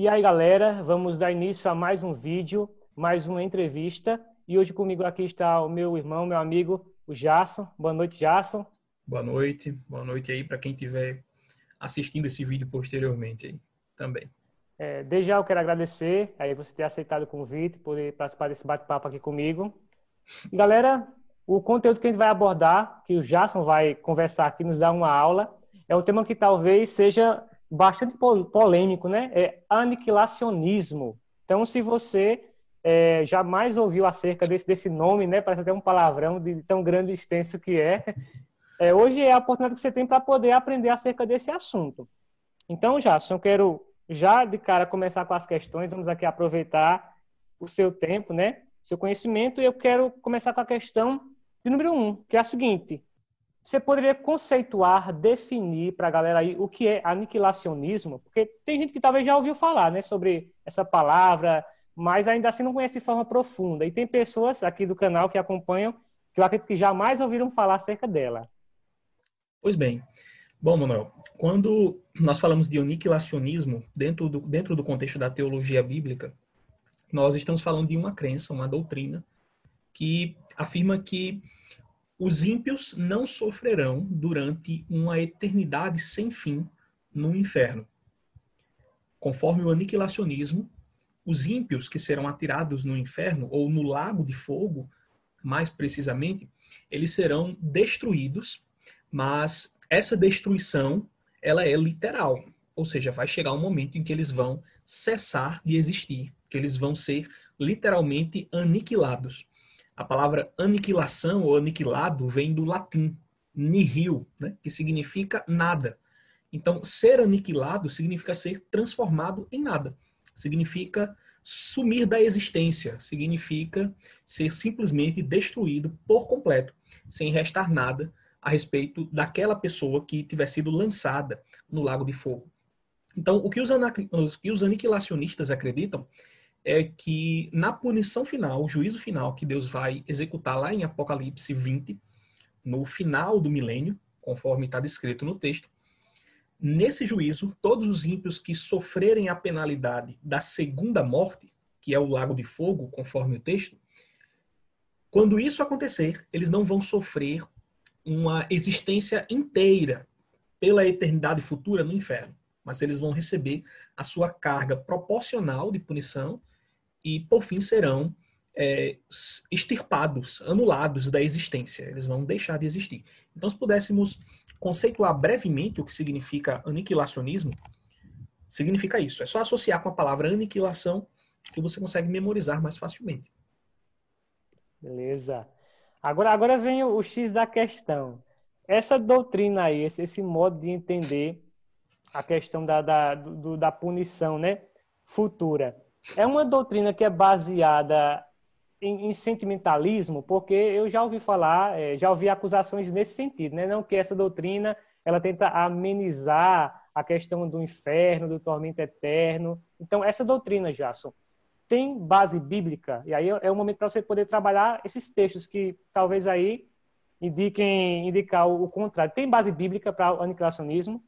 E aí, galera, vamos dar início a mais um vídeo, mais uma entrevista. E hoje comigo aqui está o meu irmão, meu amigo, o Jasson. Boa noite, Jasson. Boa noite aí para quem estiver assistindo esse vídeo posteriormente aí também. Desde já eu quero agradecer aí você ter aceitado o convite, poder participar desse bate-papo aqui comigo. E, galera, o conteúdo que a gente vai abordar, que o Jasson vai conversar aqui, nos dar uma aula, é um tema que talvez seja bastante polêmico, né? É aniquilacionismo. Então, se você jamais ouviu acerca desse nome, né? Parece até um palavrão de tão grande e extenso que é. Hoje é a oportunidade que você tem para poder aprender acerca desse assunto. Então, Jasson, eu quero já de cara começar com as questões. Vamos aqui aproveitar o seu tempo, né? Seu conhecimento. E eu quero começar com a questão de número 1, que é a seguinte. Você poderia conceituar, definir para a galera aí o que é aniquilacionismo? Porque tem gente que talvez já ouviu falar, né, sobre essa palavra, mas ainda assim não conhece de forma profunda. E tem pessoas aqui do canal que acompanham que eu acredito que jamais ouviram falar acerca dela. Pois bem, bom, Manuel, quando nós falamos de aniquilacionismo dentro do contexto da teologia bíblica, nós estamos falando de uma crença, uma doutrina que afirma que os ímpios não sofrerão durante uma eternidade sem fim no inferno. Conforme o aniquilacionismo, os ímpios que serão atirados no inferno ou no lago de fogo, mais precisamente, eles serão destruídos, mas essa destruição, ela é literal, ou seja, vai chegar um momento em que eles vão cessar de existir, que eles vão ser literalmente aniquilados. A palavra aniquilação ou aniquilado vem do latim nihil, né, que significa nada. Então, ser aniquilado significa ser transformado em nada. Significa sumir da existência. Significa ser simplesmente destruído por completo, sem restar nada a respeito daquela pessoa que tiver sido lançada no lago de fogo. Então, o que os aniquilacionistas acreditam é que na punição final, o juízo final que Deus vai executar lá em Apocalipse 20, no final do milênio, conforme está descrito no texto, nesse juízo, todos os ímpios que sofrerem a penalidade da segunda morte, que é o lago de fogo, conforme o texto, quando isso acontecer, eles não vão sofrer uma existência inteira pela eternidade futura no inferno, mas eles vão receber a sua carga proporcional de punição e, por fim, serão extirpados, anulados da existência. Eles vão deixar de existir. Então, se pudéssemos conceituar brevemente o que significa aniquilacionismo, significa isso. É só associar com a palavra aniquilação que você consegue memorizar mais facilmente. Beleza. Agora vem o X da questão. Essa doutrina aí, esse modo de entender a questão da punição, né, futura, é uma doutrina que é baseada em sentimentalismo, porque eu já ouvi falar, já ouvi acusações nesse sentido, né, não que essa doutrina ela tenta amenizar a questão do inferno, do tormento eterno. Então, essa doutrina, Jason, tem base bíblica? E aí é o momento para você poder trabalhar esses textos que talvez aí indicar o contrário. Tem base bíblica para o aniquilacionismo?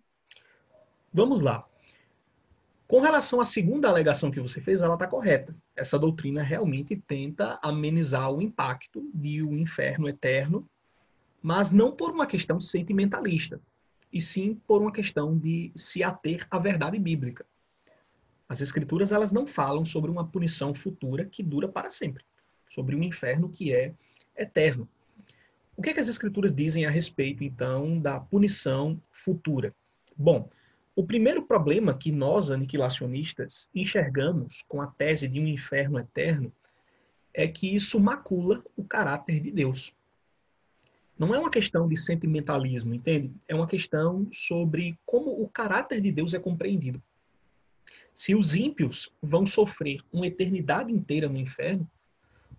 Vamos lá. Com relação à segunda alegação que você fez, ela está correta. Essa doutrina realmente tenta amenizar o impacto de um inferno eterno, mas não por uma questão sentimentalista, e sim por uma questão de se ater à verdade bíblica. As escrituras elas não falam sobre uma punição futura que dura para sempre, sobre um inferno que é eterno. O que, é que as escrituras dizem a respeito, então, da punição futura? Bom, o primeiro problema que nós, aniquilacionistas, enxergamos com a tese de um inferno eterno é que isso macula o caráter de Deus. Não é uma questão de sentimentalismo, entende? É uma questão sobre como o caráter de Deus é compreendido. Se os ímpios vão sofrer uma eternidade inteira no inferno,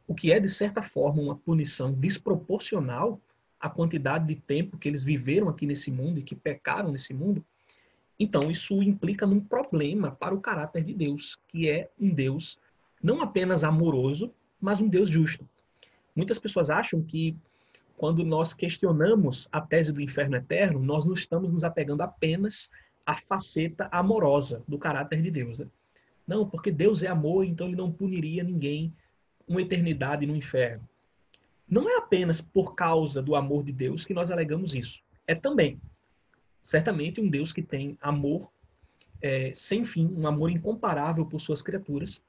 o que é, de certa forma, uma punição desproporcional à quantidade de tempo que eles viveram aqui nesse mundo e que pecaram nesse mundo, então isso implica num problema para o caráter de Deus, que é um Deus não apenas amoroso, mas um Deus justo. Muitas pessoas acham que quando nós questionamos a tese do inferno eterno, nós não estamos nos apegando apenas à faceta amorosa do caráter de Deus, né? Não, porque Deus é amor, então ele não puniria ninguém uma eternidade no inferno. Não é apenas por causa do amor de Deus que nós alegamos isso. É também, certamente, um Deus que tem amor sem fim, um amor incomparável por suas criaturas,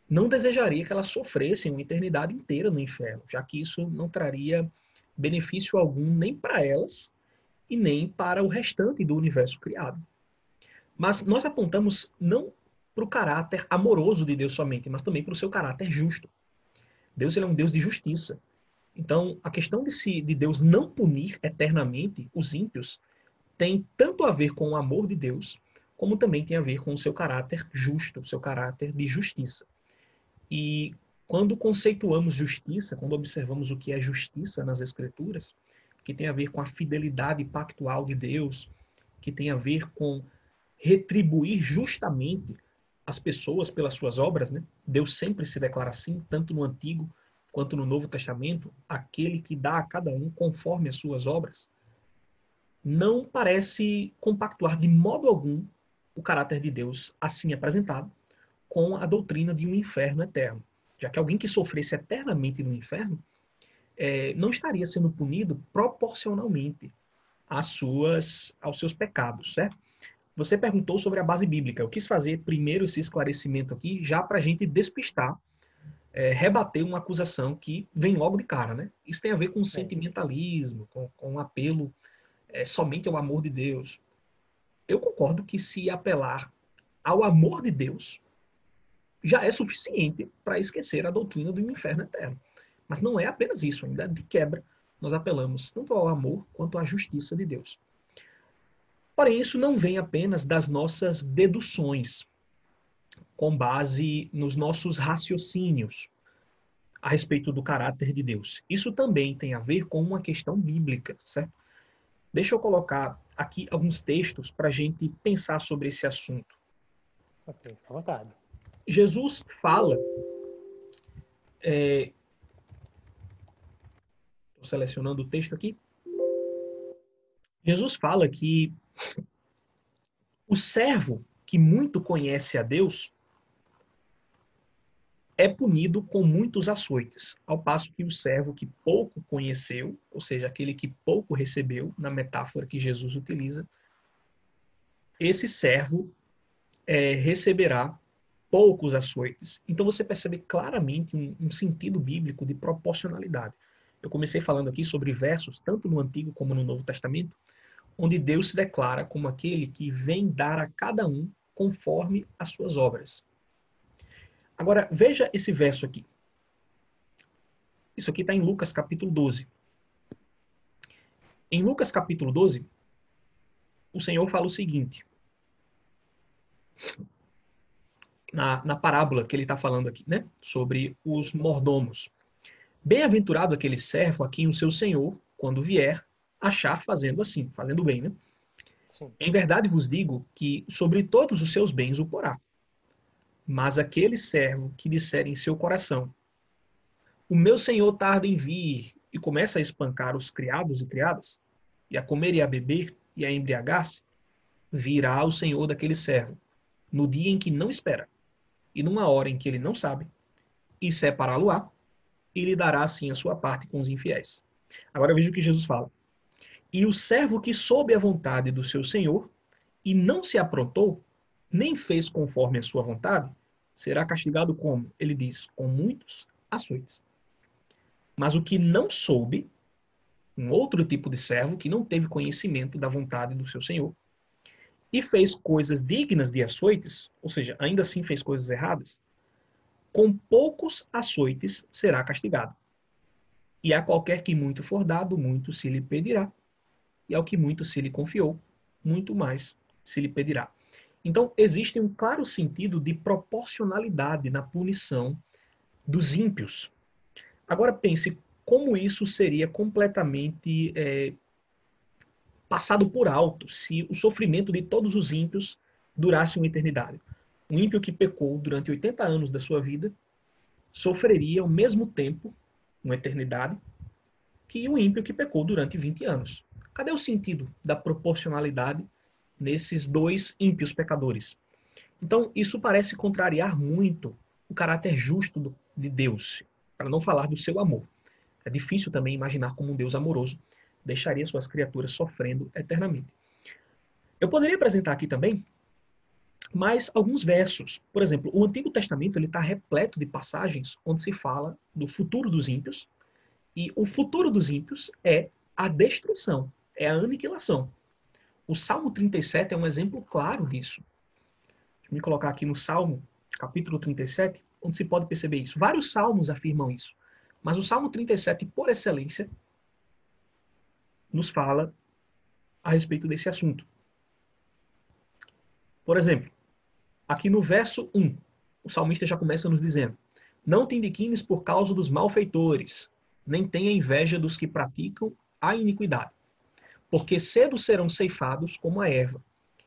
não desejaria que elas sofressem uma eternidade inteira no inferno, já que isso não traria benefício algum nem para elas e nem para o restante do universo criado. Mas nós apontamos não para o caráter amoroso de Deus somente, mas também para o seu caráter justo. Deus ele é um Deus de justiça. Então, a questão de Deus não punir eternamente os ímpios tem tanto a ver com o amor de Deus, como também tem a ver com o seu caráter justo, o seu caráter de justiça. E quando conceituamos justiça, quando observamos o que é justiça nas Escrituras, que tem a ver com a fidelidade pactual de Deus, que tem a ver com retribuir justamente as pessoas pelas suas obras, né? Deus sempre se declara assim, tanto no Antigo quanto no Novo Testamento, aquele que dá a cada um conforme as suas obras, não parece compactuar de modo algum o caráter de Deus assim apresentado com a doutrina de um inferno eterno. Já que alguém que sofresse eternamente no inferno não estaria sendo punido proporcionalmente aos seus pecados, certo? Você perguntou sobre a base bíblica. Eu quis fazer primeiro esse esclarecimento aqui, já para a gente despistar, rebater uma acusação que vem logo de cara, né? Isso tem a ver com sentimentalismo, com um apelo somente ao amor de Deus. Eu concordo que se apelar ao amor de Deus já é suficiente para esquecer a doutrina do inferno eterno. Mas não é apenas isso, ainda de quebra, nós apelamos tanto ao amor quanto à justiça de Deus. Porém, isso não vem apenas das nossas deduções, com base nos nossos raciocínios a respeito do caráter de Deus. Isso também tem a ver com uma questão bíblica, certo? Deixa eu colocar aqui alguns textos para a gente pensar sobre esse assunto. Ok, à vontade. Jesus fala, estou selecionando o texto aqui, Jesus fala que o servo que muito conhece a Deus é punido com muitos açoites, ao passo que o servo que pouco conheceu, ou seja, aquele que pouco recebeu, na metáfora que Jesus utiliza, esse servo receberá poucos açoites. Então você percebe claramente um sentido bíblico de proporcionalidade. Eu comecei falando aqui sobre versos, tanto no Antigo como no Novo Testamento, onde Deus se declara como aquele que vem dar a cada um conforme as suas obras. Agora, veja esse verso aqui. Isso aqui está em Lucas capítulo 12. Em Lucas capítulo 12, o Senhor fala o seguinte, na parábola que ele está falando aqui, né? Sobre os mordomos. Bem-aventurado aquele servo a quem o seu senhor, quando vier, achar fazendo assim, fazendo bem, né? Sim. Em verdade vos digo que sobre todos os seus bens o porá. Mas aquele servo que disser em seu coração, o meu senhor tarda em vir, e começa a espancar os criados e criadas, e a comer e a beber, e a embriagar-se, virá o senhor daquele servo, no dia em que não espera, e numa hora em que ele não sabe, e separá-lo-á, e lhe dará assim a sua parte com os infiéis. Agora veja o que Jesus fala. E o servo que soube a vontade do seu senhor, e não se aprontou, nem fez conforme a sua vontade, será castigado como? Ele diz, com muitos açoites. Mas o que não soube, um outro tipo de servo que não teve conhecimento da vontade do seu senhor, e fez coisas dignas de açoites, ou seja, ainda assim fez coisas erradas, com poucos açoites será castigado. E a qualquer que muito for dado, muito se lhe pedirá, e ao que muito se lhe confiou, muito mais se lhe pedirá. Então, existe um claro sentido de proporcionalidade na punição dos ímpios. Agora pense como isso seria completamente passado por alto se o sofrimento de todos os ímpios durasse uma eternidade. Um ímpio que pecou durante 80 anos da sua vida sofreria ao mesmo tempo, uma eternidade, que um ímpio que pecou durante 20 anos. Cadê o sentido da proporcionalidade nesses dois ímpios pecadores? Então, isso parece contrariar muito o caráter justo de Deus, para não falar do seu amor. É difícil também imaginar como um Deus amoroso deixaria suas criaturas sofrendo eternamente. Eu poderia apresentar aqui também mais alguns versos. Por exemplo, o Antigo Testamento está repleto de passagens onde se fala do futuro dos ímpios, e o futuro dos ímpios é a destruição, é a aniquilação. O Salmo 37 é um exemplo claro disso. Deixa eu me colocar aqui no Salmo, capítulo 37, onde se pode perceber isso. Vários salmos afirmam isso. Mas o Salmo 37, por excelência, nos fala a respeito desse assunto. Por exemplo, aqui no verso 1, o salmista já começa nos dizendo: não te indiquines por causa dos malfeitores, nem tenha inveja dos que praticam a iniquidade, porque cedo serão ceifados como a erva,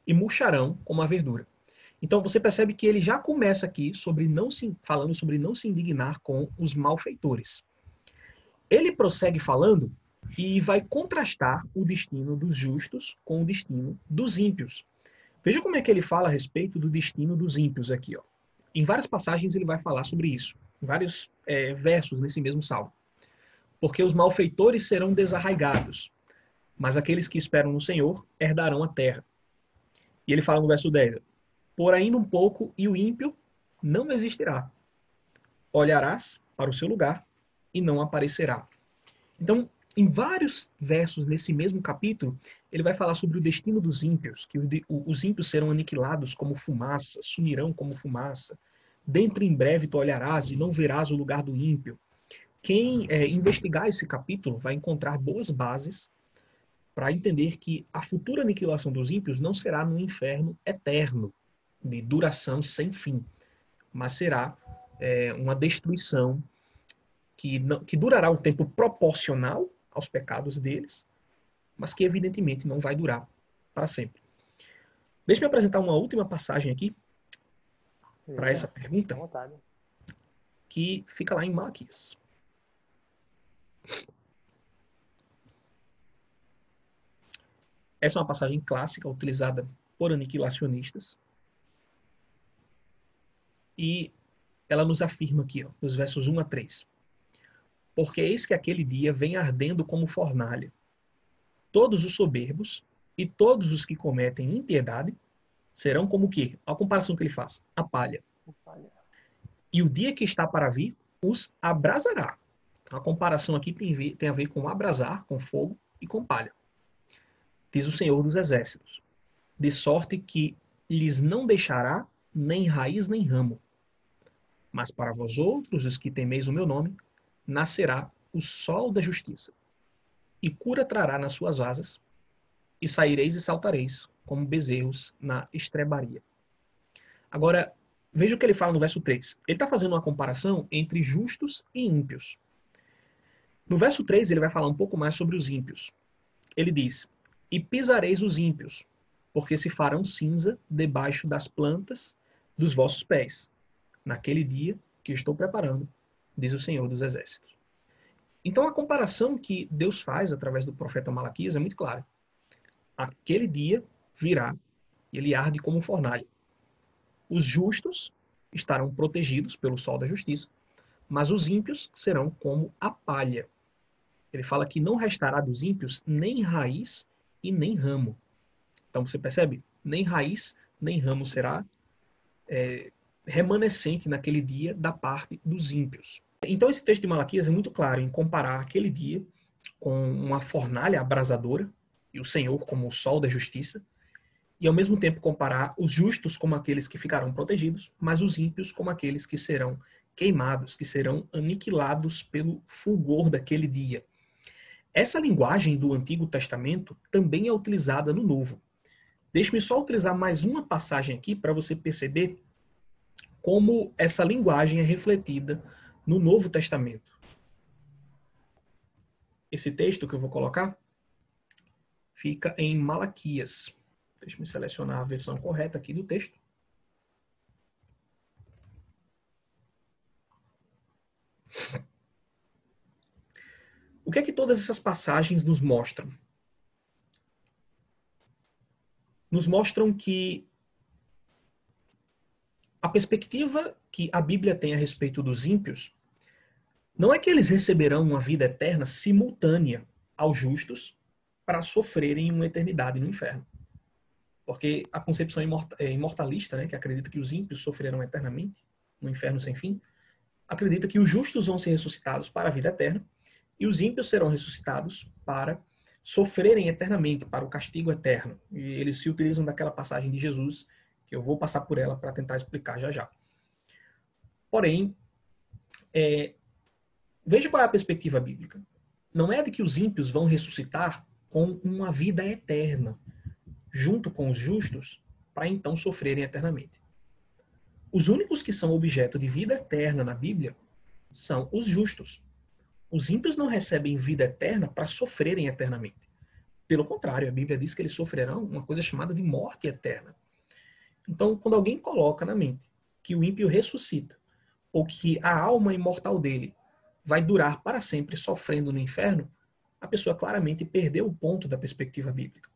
e murcharão como a verdura. Então você percebe que ele já começa aqui falando sobre não se indignar com os malfeitores. Ele prossegue falando e vai contrastar o destino dos justos com o destino dos ímpios. Veja como é que ele fala a respeito do destino dos ímpios aqui. Ó. Em várias passagens ele vai falar sobre isso, em vários versos nesse mesmo salmo. Porque os malfeitores serão desarraigados, mas aqueles que esperam no Senhor herdarão a terra. E ele fala no verso 10, por ainda um pouco e o ímpio não existirá. Olharás para o seu lugar e não aparecerá. Então, em vários versos nesse mesmo capítulo, ele vai falar sobre o destino dos ímpios, que os ímpios serão aniquilados como fumaça, sumirão como fumaça. Dentro em breve tu olharás e não verás o lugar do ímpio. Quem investigar esse capítulo vai encontrar boas bases para entender que a futura aniquilação dos ímpios não será no inferno eterno, de duração sem fim, mas será uma destruição que durará um tempo proporcional aos pecados deles, mas que evidentemente não vai durar para sempre. Deixa eu apresentar uma última passagem aqui para essa pergunta, que fica lá em Malaquias. Essa é uma passagem clássica utilizada por aniquilacionistas. E ela nos afirma aqui, ó, nos versos 1 a 3. Porque eis que aquele dia vem ardendo como fornalha. Todos os soberbos e todos os que cometem impiedade serão como o quê? A comparação que ele faz, a palha. E o dia que está para vir os abrasará. A comparação aqui tem a ver com abrasar, com fogo e com palha. Diz o Senhor dos Exércitos. De sorte que lhes não deixará nem raiz nem ramo. Mas para vós outros, os que temeis o meu nome, nascerá o sol da justiça. E cura trará nas suas asas, e saireis e saltareis, como bezerros na estrebaria. Agora, veja o que ele fala no verso 3. Ele está fazendo uma comparação entre justos e ímpios. No verso 3, ele vai falar um pouco mais sobre os ímpios. Ele diz, e pisareis os ímpios, porque se farão cinza debaixo das plantas dos vossos pés, naquele dia que estou preparando, diz o Senhor dos Exércitos. Então a comparação que Deus faz através do profeta Malaquias é muito clara. Aquele dia virá e ele arde como fornalha. Os justos estarão protegidos pelo sol da justiça, mas os ímpios serão como a palha. Ele fala que não restará dos ímpios nem raiz e nem ramo. Então você percebe? Nem raiz, nem ramo será remanescente naquele dia da parte dos ímpios. Então esse texto de Malaquias é muito claro em comparar aquele dia com uma fornalha abrasadora, e o Senhor como o sol da justiça, e ao mesmo tempo comparar os justos como aqueles que ficarão protegidos, mas os ímpios como aqueles que serão queimados, que serão aniquilados pelo fulgor daquele dia. Essa linguagem do Antigo Testamento também é utilizada no Novo. Deixe-me só utilizar mais uma passagem aqui para você perceber como essa linguagem é refletida no Novo Testamento. Esse texto que eu vou colocar fica em Malaquias. Deixa-me selecionar a versão correta aqui do texto. O que é que todas essas passagens nos mostram? Nos mostram que A perspectiva que a Bíblia tem a respeito dos ímpios não é que eles receberão uma vida eterna simultânea aos justos para sofrerem uma eternidade no inferno. Porque a concepção imortalista, né, que acredita que os ímpios sofrerão eternamente no inferno sem fim, acredita que os justos vão ser ressuscitados para a vida eterna e os ímpios serão ressuscitados para sofrerem eternamente, para o castigo eterno. E eles se utilizam daquela passagem de Jesus, que eu vou passar por ela para tentar explicar já já. Porém, veja qual é a perspectiva bíblica. Não é de que os ímpios vão ressuscitar com uma vida eterna, junto com os justos, para então sofrerem eternamente. Os únicos que são objeto de vida eterna na Bíblia são os justos. Os ímpios não recebem vida eterna para sofrerem eternamente. Pelo contrário, a Bíblia diz que eles sofrerão uma coisa chamada de morte eterna. Então, quando alguém coloca na mente que o ímpio ressuscita, ou que a alma imortal dele vai durar para sempre sofrendo no inferno, a pessoa claramente perdeu o ponto da perspectiva bíblica.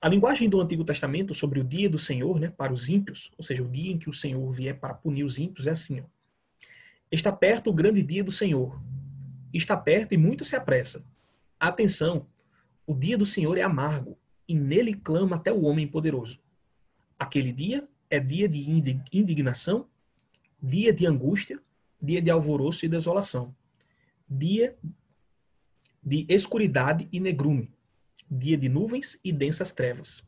A linguagem do Antigo Testamento sobre o dia do Senhor, né, para os ímpios, ou seja, o dia em que o Senhor vier para punir os ímpios, é assim: ó. Está perto o grande dia do Senhor. Está perto e muito se apressa. Atenção, o dia do Senhor é amargo, e nele clama até o homem poderoso. Aquele dia é dia de indignação, dia de angústia, dia de alvoroço e desolação, dia de escuridade e negrume, dia de nuvens e densas trevas,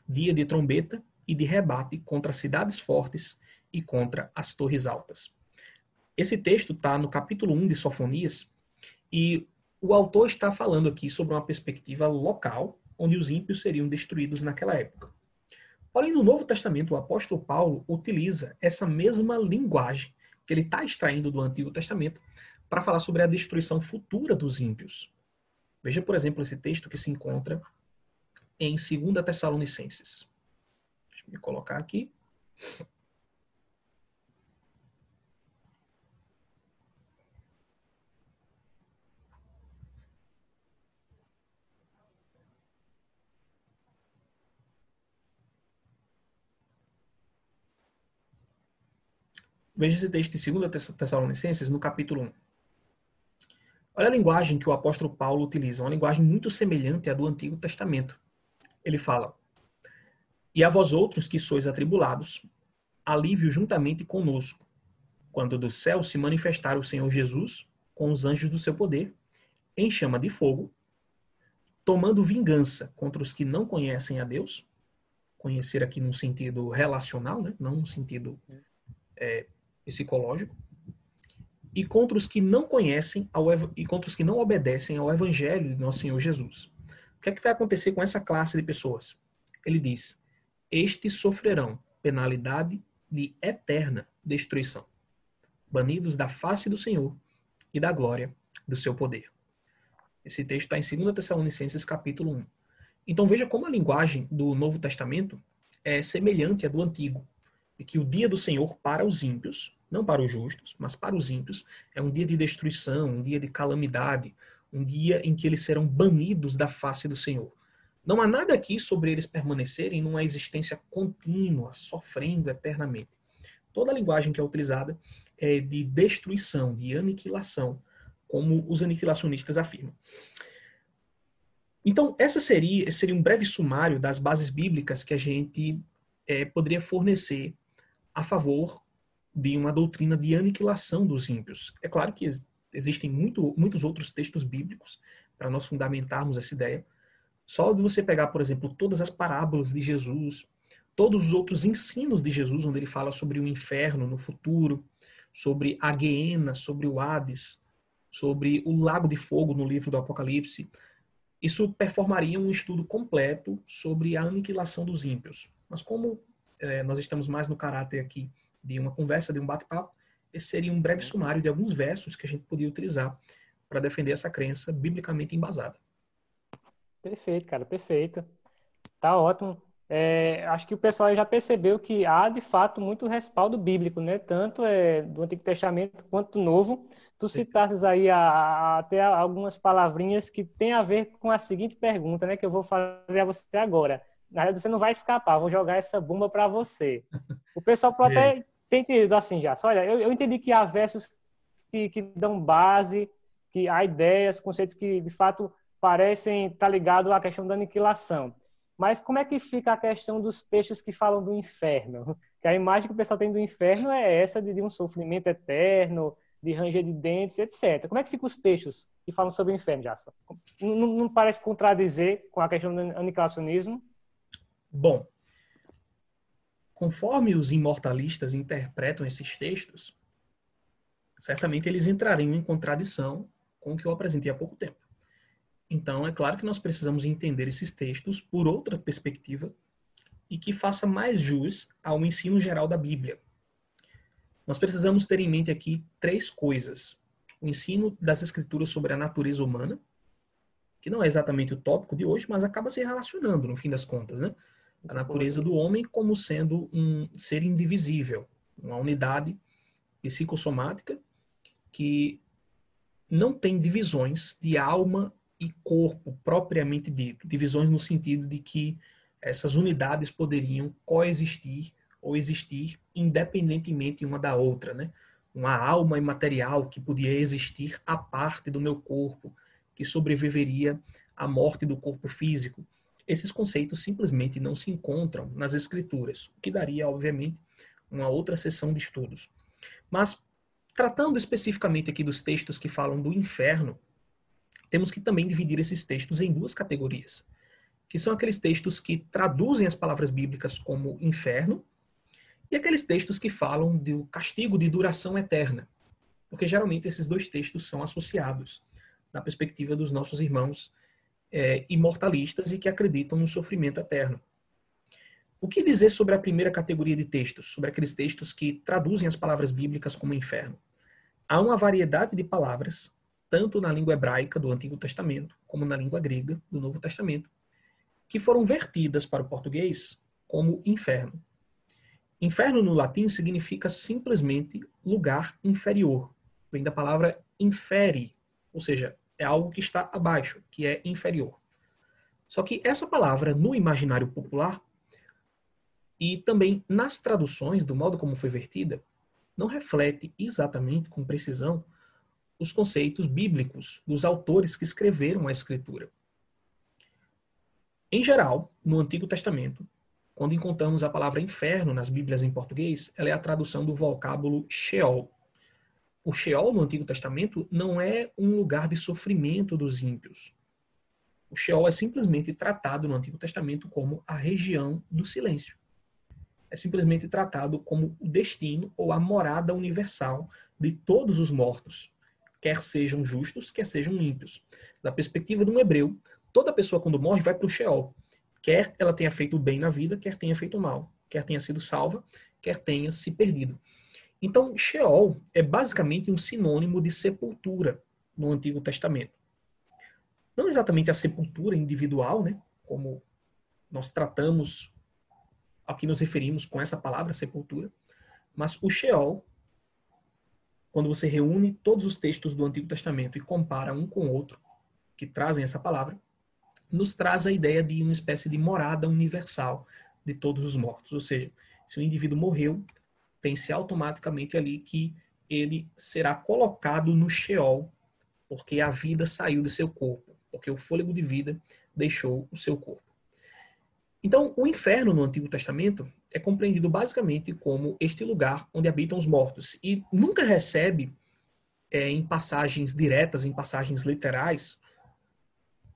dia de trombeta e de rebate contra as cidades fortes e contra as torres altas. Esse texto está no capítulo 1 de Sofonias, e o autor está falando aqui sobre uma perspectiva local, onde os ímpios seriam destruídos naquela época. Porém, no Novo Testamento, o apóstolo Paulo utiliza essa mesma linguagem que ele está extraindo do Antigo Testamento para falar sobre a destruição futura dos ímpios. Veja, por exemplo, esse texto que se encontra em 2 Tessalonicenses. Deixa eu me colocar aqui. Veja esse texto de 2 Tessalonicenses, no capítulo 1. Olha a linguagem que o apóstolo Paulo utiliza, uma linguagem muito semelhante à do Antigo Testamento. Ele fala: E a vós outros que sois atribulados, alívio juntamente conosco, quando do céu se manifestar o Senhor Jesus com os anjos do seu poder, em chama de fogo, tomando vingança contra os que não conhecem a Deus, conhecer aqui num sentido relacional, né? Não num sentido psicológico, e contra os que não conhecem e contra os que não obedecem ao Evangelho de nosso Senhor Jesus. O que é que vai acontecer com essa classe de pessoas? Ele diz: estes sofrerão penalidade de eterna destruição, banidos da face do Senhor e da glória do seu poder. Esse texto está em 2 Tessalonicenses capítulo 1. Então veja como a linguagem do Novo Testamento é semelhante à do Antigo, de que o dia do Senhor para os ímpios, não para os justos, mas para os ímpios, é um dia de destruição, um dia de calamidade, um dia em que eles serão banidos da face do Senhor. Não há nada aqui sobre eles permanecerem numa existência contínua, sofrendo eternamente. Toda a linguagem que é utilizada é de destruição, de aniquilação, como os aniquilacionistas afirmam. Então, esse seria um breve sumário das bases bíblicas que a gente poderia fornecer a favor de uma doutrina de aniquilação dos ímpios. É claro que existem muitos outros textos bíblicos para nós fundamentarmos essa ideia. Só de você pegar, por exemplo, todas as parábolas de Jesus, todos os outros ensinos de Jesus, onde ele fala sobre o inferno no futuro, sobre a Guiena, sobre o Hades, sobre o lago de fogo no livro do Apocalipse, isso performaria um estudo completo sobre a aniquilação dos ímpios. Mas como nós estamos mais no caráter aqui de uma conversa, de um bate-papo, esse seria um breve sumário de alguns versos que a gente podia utilizar para defender essa crença biblicamente embasada. Perfeito, cara, perfeito. Tá ótimo. Acho que o pessoal já percebeu que há, de fato, muito respaldo bíblico, né? Tanto do Antigo Testamento quanto do Novo. Tu Sim. citasses aí até algumas palavrinhas que têm a ver com a seguinte pergunta, né? Que eu vou fazer a você agora. Na verdade, você não vai escapar, vou jogar essa bomba para você. O pessoal pode até ter entendido assim já. Só, olha, eu entendi que há versos que dão base, que há ideias, conceitos que, de fato, parecem estar ligados à questão da aniquilação. Mas como é que fica a questão dos textos que falam do inferno? Que a imagem que o pessoal tem do inferno é essa de um sofrimento eterno, de ranger de dentes, etc. Como é que ficam os textos que falam sobre o inferno, Jason? Não parece contradizer com a questão do aniquilacionismo? Bom, conforme os imortalistas interpretam esses textos, certamente eles entrariam em contradição com o que eu apresentei há pouco tempo. Então, é claro que nós precisamos entender esses textos por outra perspectiva e que faça mais jus ao ensino geral da Bíblia. Nós precisamos ter em mente aqui três coisas. O ensino das Escrituras sobre a natureza humana, que não é exatamente o tópico de hoje, mas acaba se relacionando, no fim das contas, né? A natureza do homem como sendo um ser indivisível, uma unidade psicossomática que não tem divisões de alma e corpo propriamente dito. Divisões no sentido de que essas unidades poderiam coexistir ou existir independentemente uma da outra, né? Uma alma imaterial que podia existir à parte do meu corpo, que sobreviveria à morte do corpo físico. Esses conceitos simplesmente não se encontram nas escrituras, o que daria, obviamente, uma outra sessão de estudos. Mas, tratando especificamente aqui dos textos que falam do inferno, temos que também dividir esses textos em duas categorias, que são aqueles textos que traduzem as palavras bíblicas como inferno e aqueles textos que falam do castigo de duração eterna, porque geralmente esses dois textos são associados na perspectiva dos nossos irmãos imortalistas e que acreditam no sofrimento eterno. O que dizer sobre a primeira categoria de textos, sobre aqueles textos que traduzem as palavras bíblicas como inferno? Há uma variedade de palavras, tanto na língua hebraica do Antigo Testamento, como na língua grega do Novo Testamento, que foram vertidas para o português como inferno. Inferno no latim significa simplesmente lugar inferior. Vem da palavra infere, ou seja, é algo que está abaixo, que é inferior. Só que essa palavra, no imaginário popular, e também nas traduções, do modo como foi vertida, não reflete exatamente, com precisão, os conceitos bíblicos dos autores que escreveram a Escritura. Em geral, no Antigo Testamento, quando encontramos a palavra inferno nas Bíblias em português, ela é a tradução do vocábulo Sheol. O Sheol no Antigo Testamento não é um lugar de sofrimento dos ímpios. O Sheol é simplesmente tratado no Antigo Testamento como a região do silêncio. É simplesmente tratado como o destino ou a morada universal de todos os mortos, quer sejam justos, quer sejam ímpios. Da perspectiva de um hebreu, toda pessoa quando morre vai para o Sheol. Quer ela tenha feito bem na vida, quer tenha feito mal. Quer tenha sido salva, quer tenha se perdido. Então, Sheol é basicamente um sinônimo de sepultura no Antigo Testamento. Não exatamente a sepultura individual, né, como nós tratamos, a que nos referimos com essa palavra, sepultura, mas o Sheol, quando você reúne todos os textos do Antigo Testamento e compara um com o outro, que trazem essa palavra, nos traz a ideia de uma espécie de morada universal de todos os mortos. Ou seja, se o indivíduo morreu, tem-se automaticamente ali que ele será colocado no Sheol, porque a vida saiu do seu corpo, porque o fôlego de vida deixou o seu corpo. Então, o inferno no Antigo Testamento é compreendido basicamente como este lugar onde habitam os mortos. E nunca recebe, em passagens diretas, em passagens literais,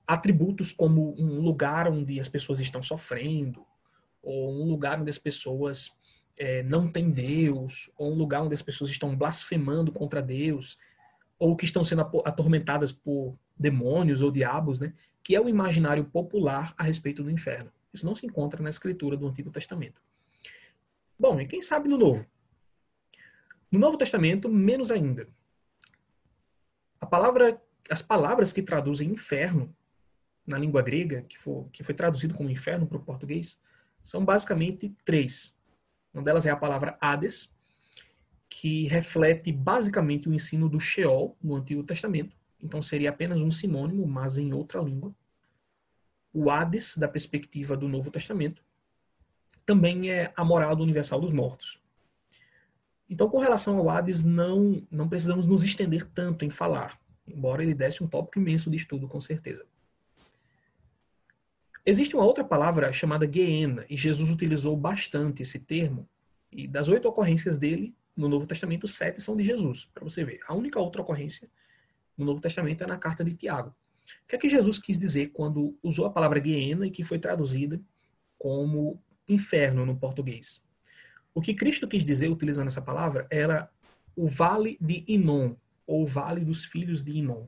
atributos como um lugar onde as pessoas estão sofrendo, ou um lugar onde as pessoas não têm Deus, ou um lugar onde as pessoas estão blasfemando contra Deus, ou que estão sendo atormentadas por demônios ou diabos, né? Que é o imaginário popular a respeito do inferno. Isso não se encontra na escritura do Antigo Testamento. Bom, e quem sabe no Novo? No Novo Testamento, menos ainda. As palavras que traduzem inferno na língua grega, que foi traduzido como inferno para o português, são basicamente três. Uma delas é a palavra Hades, que reflete basicamente o ensino do Sheol no Antigo Testamento. Então seria apenas um sinônimo, mas em outra língua. O Hades, da perspectiva do Novo Testamento, também é a morada universal dos mortos. Então, com relação ao Hades, não precisamos nos estender tanto em falar, embora ele desse um tópico imenso de estudo, com certeza. Existe uma outra palavra chamada Gehenna, e Jesus utilizou bastante esse termo, e das 8 ocorrências dele, no Novo Testamento, 7 são de Jesus, para você ver. A única outra ocorrência no Novo Testamento é na carta de Tiago. O que é que Jesus quis dizer quando usou a palavra Gehenna e que foi traduzida como inferno no português? O que Cristo quis dizer, utilizando essa palavra, era o Vale de Inom, ou Vale dos Filhos de Inom,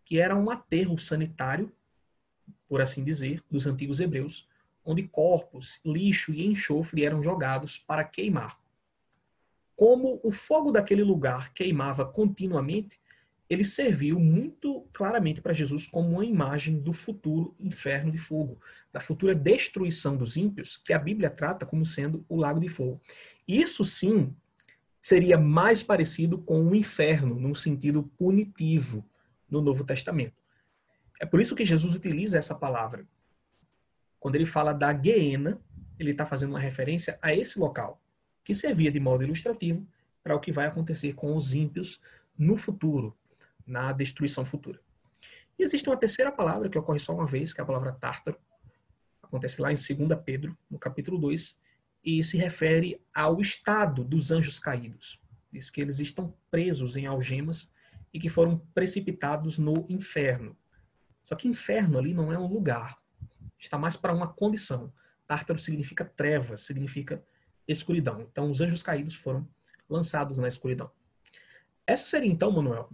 que era um aterro sanitário, por assim dizer, dos antigos hebreus, onde corpos, lixo e enxofre eram jogados para queimar. Como o fogo daquele lugar queimava continuamente, ele serviu muito claramente para Jesus como uma imagem do futuro inferno de fogo, da futura destruição dos ímpios, que a Bíblia trata como sendo o lago de fogo. Isso sim seria mais parecido com o inferno, num sentido punitivo, no Novo Testamento. É por isso que Jesus utiliza essa palavra. Quando ele fala da Gehenna, ele está fazendo uma referência a esse local, que servia de modo ilustrativo para o que vai acontecer com os ímpios no futuro, na destruição futura. E existe uma terceira palavra que ocorre só uma vez, que é a palavra tártaro. Acontece lá em 2 Pedro, no capítulo 2, e se refere ao estado dos anjos caídos. Diz que eles estão presos em algemas e que foram precipitados no inferno. Só que inferno ali não é um lugar, está mais para uma condição. Tártaro significa trevas, significa escuridão. Então os anjos caídos foram lançados na escuridão. Essa seria então, Manuel,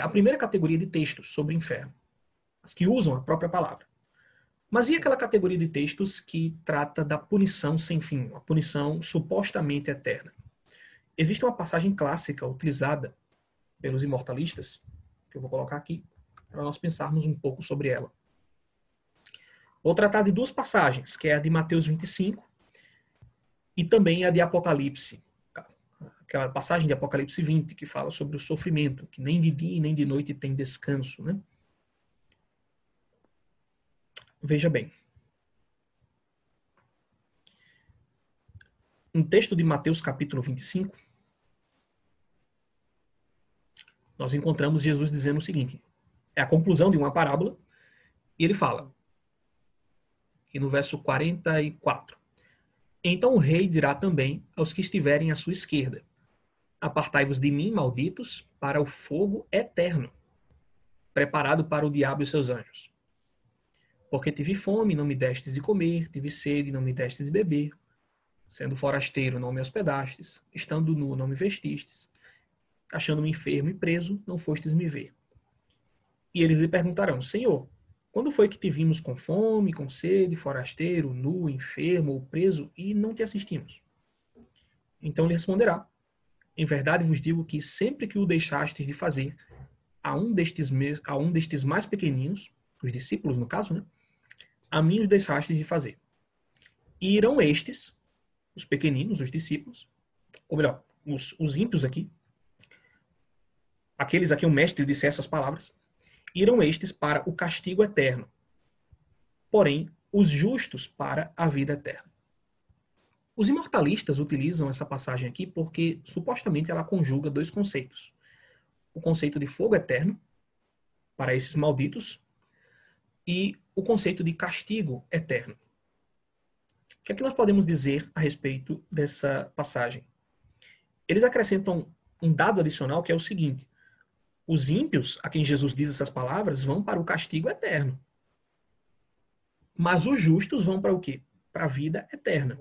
a primeira categoria de textos sobre o inferno, as que usam a própria palavra. Mas e aquela categoria de textos que trata da punição sem fim, a punição supostamente eterna? Existe uma passagem clássica utilizada pelos imortalistas, que eu vou colocar aqui, para nós pensarmos um pouco sobre ela. Vou tratar de duas passagens, que é a de Mateus 25 e também a de Apocalipse. Aquela passagem de Apocalipse 20, que fala sobre o sofrimento, que nem de dia nem de noite tem descanso, né? Veja bem. No texto de Mateus capítulo 25, nós encontramos Jesus dizendo o seguinte, é a conclusão de uma parábola, e ele fala, e no verso 44, então o rei dirá também aos que estiverem à sua esquerda, apartai-vos de mim, malditos, para o fogo eterno, preparado para o diabo e seus anjos. Porque tive fome, não me destes de comer, tive sede, não me destes de beber, sendo forasteiro, não me hospedastes, estando nu, não me vestistes, achando-me enfermo e preso, não fostes me ver. E eles lhe perguntarão, Senhor, quando foi que te vimos com fome, com sede, forasteiro, nu, enfermo ou preso, e não te assistimos? Então ele responderá, em verdade vos digo que sempre que o deixastes de fazer a um destes mais pequeninos, os discípulos no caso, né, a mim os deixastes de fazer. E irão estes, os pequeninos, os discípulos, ou melhor, os ímpios aqui, aqueles a quem o mestre disse essas palavras, irão estes para o castigo eterno, porém os justos para a vida eterna. Os imortalistas utilizam essa passagem aqui porque supostamente ela conjuga dois conceitos. O conceito de fogo eterno, para esses malditos, e o conceito de castigo eterno. O que é que nós podemos dizer a respeito dessa passagem? Eles acrescentam um dado adicional que é o seguinte, os ímpios, a quem Jesus diz essas palavras, vão para o castigo eterno. Mas os justos vão para o quê? Para a vida eterna.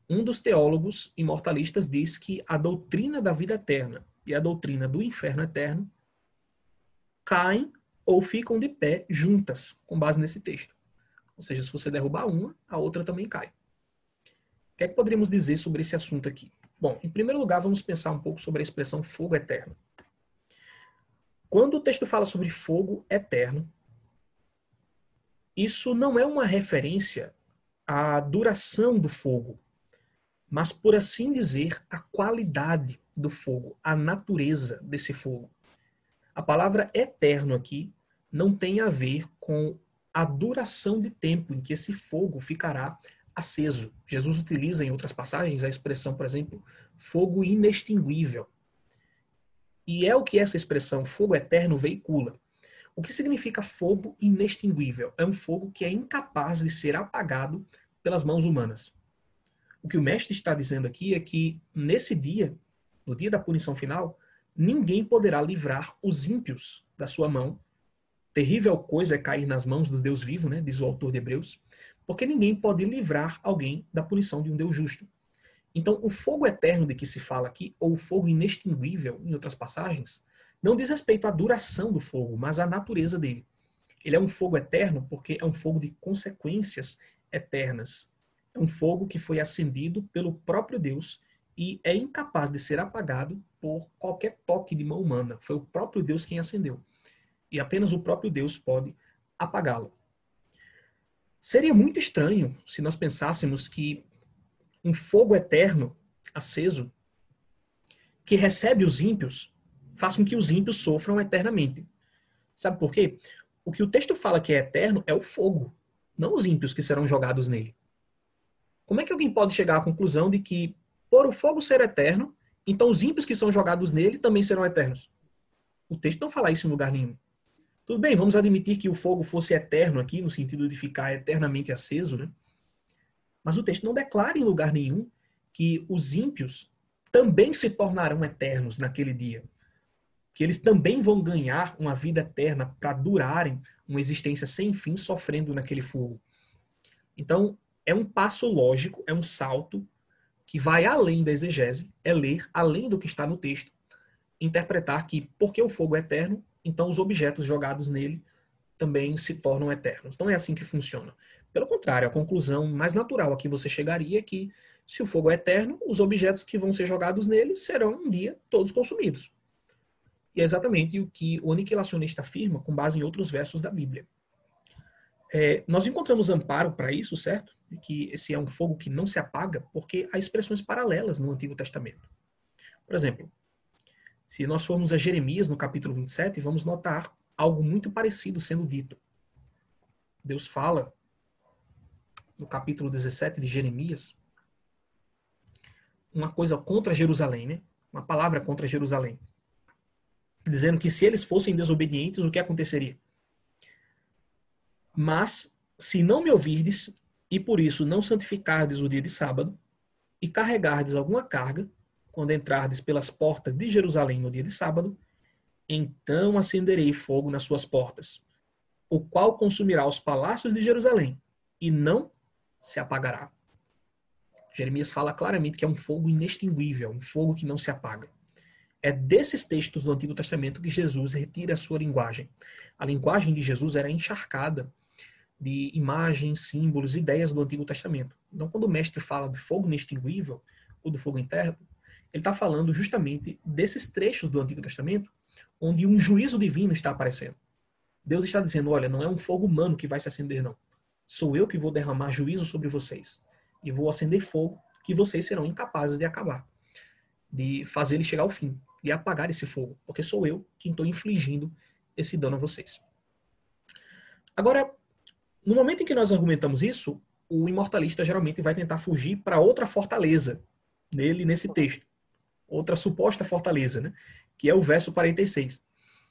Um dos teólogos imortalistas diz que a doutrina da vida eterna e a doutrina do inferno eterno caem ou ficam de pé juntas, com base nesse texto. Ou seja, se você derrubar uma, a outra também cai. O que é que poderíamos dizer sobre esse assunto aqui? Bom, em primeiro lugar, vamos pensar um pouco sobre a expressão fogo eterno. Quando o texto fala sobre fogo eterno, isso não é uma referência à duração do fogo, mas, por assim dizer, a qualidade do fogo, a natureza desse fogo. A palavra eterno aqui não tem a ver com a duração de tempo em que esse fogo ficará aceso. Jesus utiliza em outras passagens a expressão, por exemplo, fogo inextinguível. E é o que essa expressão fogo eterno veicula. O que significa fogo inextinguível? É um fogo que é incapaz de ser apagado pelas mãos humanas. O que o mestre está dizendo aqui é que nesse dia, no dia da punição final, ninguém poderá livrar os ímpios da sua mão. Terrível coisa é cair nas mãos do Deus vivo, né? Diz o autor de Hebreus, porque ninguém pode livrar alguém da punição de um Deus justo. Então, o fogo eterno de que se fala aqui, ou o fogo inextinguível, em outras passagens, não diz respeito à duração do fogo, mas à natureza dele. Ele é um fogo eterno porque é um fogo de consequências eternas. É um fogo que foi acendido pelo próprio Deus e é incapaz de ser apagado por qualquer toque de mão humana. Foi o próprio Deus quem acendeu. E apenas o próprio Deus pode apagá-lo. Seria muito estranho se nós pensássemos que um fogo eterno, aceso, que recebe os ímpios, faz com que os ímpios sofram eternamente. Sabe por quê? O que o texto fala que é eterno é o fogo, não os ímpios que serão jogados nele. Como é que alguém pode chegar à conclusão de que, por o fogo ser eterno, então os ímpios que são jogados nele também serão eternos? O texto não fala isso em lugar nenhum. Tudo bem, vamos admitir que o fogo fosse eterno aqui, no sentido de ficar eternamente aceso, né? Mas o texto não declara em lugar nenhum que os ímpios também se tornarão eternos naquele dia. Que eles também vão ganhar uma vida eterna para durarem uma existência sem fim sofrendo naquele fogo. Então, é um passo lógico, é um salto que vai além da exegese, é ler além do que está no texto, interpretar que, porque o fogo é eterno, então os objetos jogados nele também se tornam eternos. Não é assim que funciona. Pelo contrário, a conclusão mais natural a que você chegaria é que, se o fogo é eterno, os objetos que vão ser jogados nele serão um dia todos consumidos. E é exatamente o que o aniquilacionista afirma com base em outros versos da Bíblia. Nós encontramos amparo para isso, certo? De que esse é um fogo que não se apaga, porque há expressões paralelas no Antigo Testamento. Por exemplo, se nós formos a Jeremias, no capítulo 27, vamos notar algo muito parecido sendo dito. Deus fala, no capítulo 17 de Jeremias, uma coisa contra Jerusalém, né? Uma palavra contra Jerusalém. Dizendo que se eles fossem desobedientes, o que aconteceria? Mas, se não me ouvirdes, e por isso não santificardes o dia de sábado, e carregardes alguma carga, quando entrardes pelas portas de Jerusalém no dia de sábado, então acenderei fogo nas suas portas, o qual consumirá os palácios de Jerusalém, e não se apagará. Jeremias fala claramente que é um fogo inextinguível, um fogo que não se apaga. É desses textos do Antigo Testamento que Jesus retira a sua linguagem. A linguagem de Jesus era encharcada de imagens, símbolos, ideias do Antigo Testamento. Então, quando o mestre fala de fogo inextinguível, ou do fogo eterno, ele está falando justamente desses trechos do Antigo Testamento, onde um juízo divino está aparecendo. Deus está dizendo, olha, não é um fogo humano que vai se acender, não. Sou eu que vou derramar juízo sobre vocês. E vou acender fogo que vocês serão incapazes de acabar, de fazer ele chegar ao fim, de apagar esse fogo, porque sou eu quem estou infligindo esse dano a vocês. Agora, no momento em que nós argumentamos isso, o imortalista geralmente vai tentar fugir para outra fortaleza nesse texto. Outra suposta fortaleza, né? Que é o verso 46,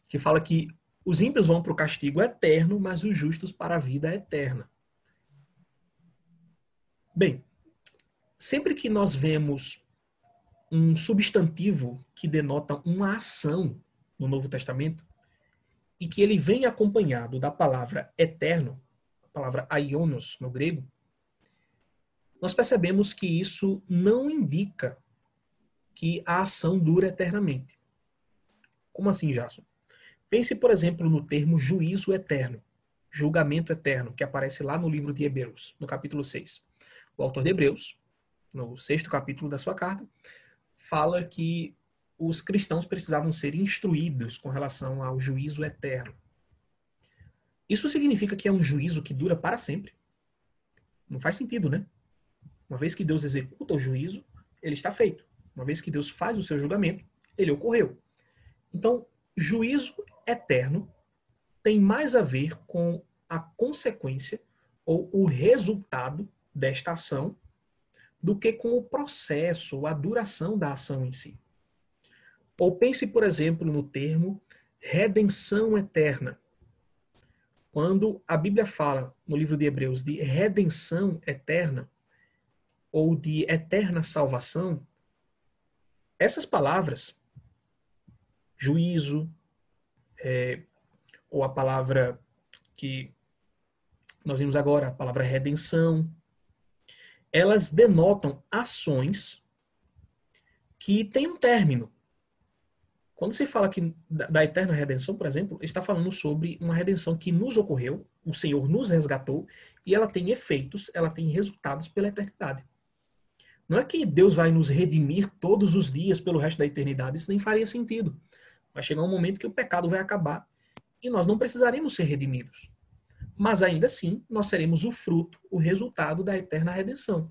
que fala que os ímpios vão para o castigo eterno, mas os justos para a vida eterna. Bem, sempre que nós vemos um substantivo que denota uma ação no Novo Testamento e que ele vem acompanhado da palavra eterno, a palavra aionos no grego, nós percebemos que isso não indica que a ação dura eternamente. Como assim, Jason? Pense, por exemplo, no termo juízo eterno, julgamento eterno, que aparece lá no livro de Hebreus, no capítulo 6. O autor de Hebreus, no 6º capítulo da sua carta, fala que os cristãos precisavam ser instruídos com relação ao juízo eterno. Isso significa que é um juízo que dura para sempre? Não faz sentido, né? Uma vez que Deus executa o juízo, ele está feito. Uma vez que Deus faz o seu julgamento, ele ocorreu. Então, juízo eterno tem mais a ver com a consequência ou o resultado desta ação do que com o processo ou a duração da ação em si. Ou pense, por exemplo, no termo redenção eterna. Quando a Bíblia fala, no livro de Hebreus, de redenção eterna, ou de eterna salvação, essas palavras, juízo, ou a palavra que nós vimos agora, a palavra redenção, elas denotam ações que têm um término. Quando se fala aqui da eterna redenção, por exemplo, está falando sobre uma redenção que nos ocorreu, o Senhor nos resgatou, e ela tem efeitos, ela tem resultados pela eternidade. Não é que Deus vai nos redimir todos os dias pelo resto da eternidade, isso nem faria sentido. Vai chegar um momento que o pecado vai acabar e nós não precisaremos ser redimidos. Mas ainda assim, nós seremos o fruto, o resultado da eterna redenção.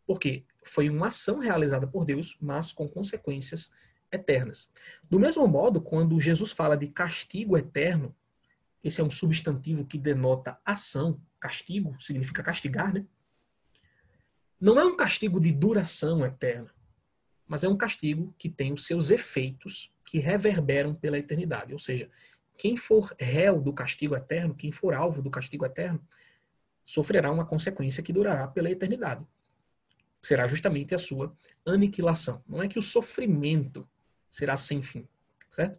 Porque foi uma ação realizada por Deus, mas com consequências eternas. Do mesmo modo, quando Jesus fala de castigo eterno, esse é um substantivo que denota ação, castigo significa castigar, né? Não é um castigo de duração eterna, mas é um castigo que tem os seus efeitos que reverberam pela eternidade. Ou seja, quem for réu do castigo eterno, quem for alvo do castigo eterno, sofrerá uma consequência que durará pela eternidade. Será justamente a sua aniquilação. Não é que o sofrimento será sem fim, certo?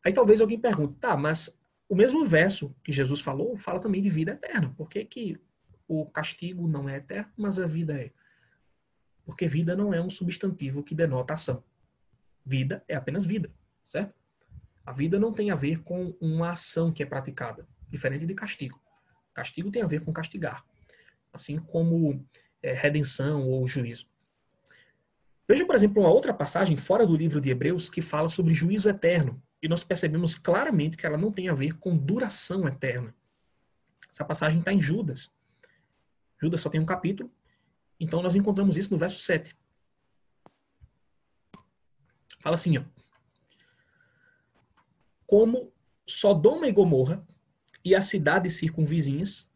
Aí talvez alguém pergunte, tá, mas o mesmo verso que Jesus falou, fala também de vida eterna. Por que que o castigo não é eterno, mas a vida é? Porque vida não é um substantivo que denota ação. Vida é apenas vida, certo? A vida não tem a ver com uma ação que é praticada, diferente de castigo. Castigo tem a ver com castigar, assim como redenção ou juízo. Veja, por exemplo, uma outra passagem fora do livro de Hebreus que fala sobre juízo eterno. E nós percebemos claramente que ela não tem a ver com duração eterna. Essa passagem está em Judas. Judas só tem um capítulo, então nós encontramos isso no verso 7. Fala assim, ó. Como Sodoma e Gomorra e as cidades circunvizinhas,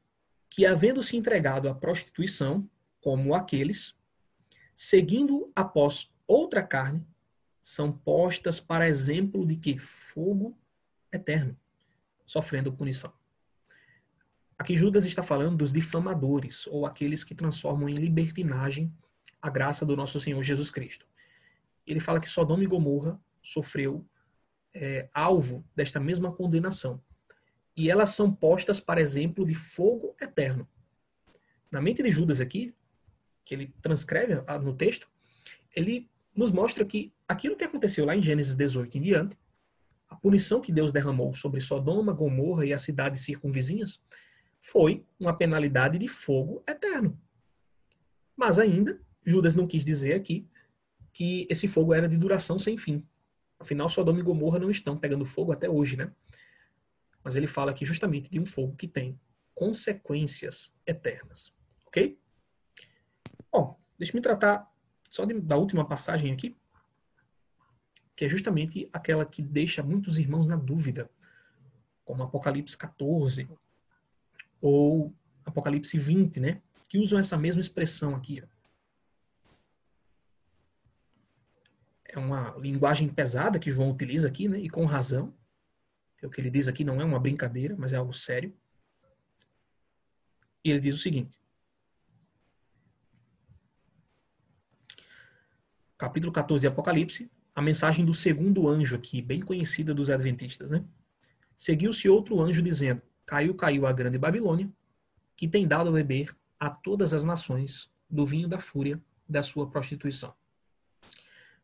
que havendo se entregado à prostituição, como aqueles, seguindo após outra carne, são postas para exemplo de que fogo eterno, sofrendo punição. Aqui Judas está falando dos difamadores, ou aqueles que transformam em libertinagem a graça do nosso Senhor Jesus Cristo. Ele fala que Sodoma e Gomorra sofreu alvo desta mesma condenação. E elas são postas para exemplo de fogo eterno. Na mente de Judas aqui, que ele transcreve no texto, ele nos mostra que aquilo que aconteceu lá em Gênesis 18 em diante, a punição que Deus derramou sobre Sodoma, Gomorra e as cidades circunvizinhas, foi uma penalidade de fogo eterno. Mas ainda, Judas não quis dizer aqui que esse fogo era de duração sem fim. Afinal, Sodoma e Gomorra não estão pegando fogo até hoje, né? Mas ele fala aqui justamente de um fogo que tem consequências eternas. Ok? Bom, deixa-me tratar só da última passagem aqui, que é justamente aquela que deixa muitos irmãos na dúvida, como Apocalipse 14 ou Apocalipse 20, né? Que usam essa mesma expressão aqui. Ó. É uma linguagem pesada que João utiliza aqui, né? E com razão. O que ele diz aqui não é uma brincadeira, mas é algo sério. E ele diz o seguinte. Capítulo 14 de Apocalipse, a mensagem do segundo anjo aqui, bem conhecida dos adventistas, né? Seguiu-se outro anjo dizendo, caiu a grande Babilônia, que tem dado a beber a todas as nações do vinho da fúria da sua prostituição.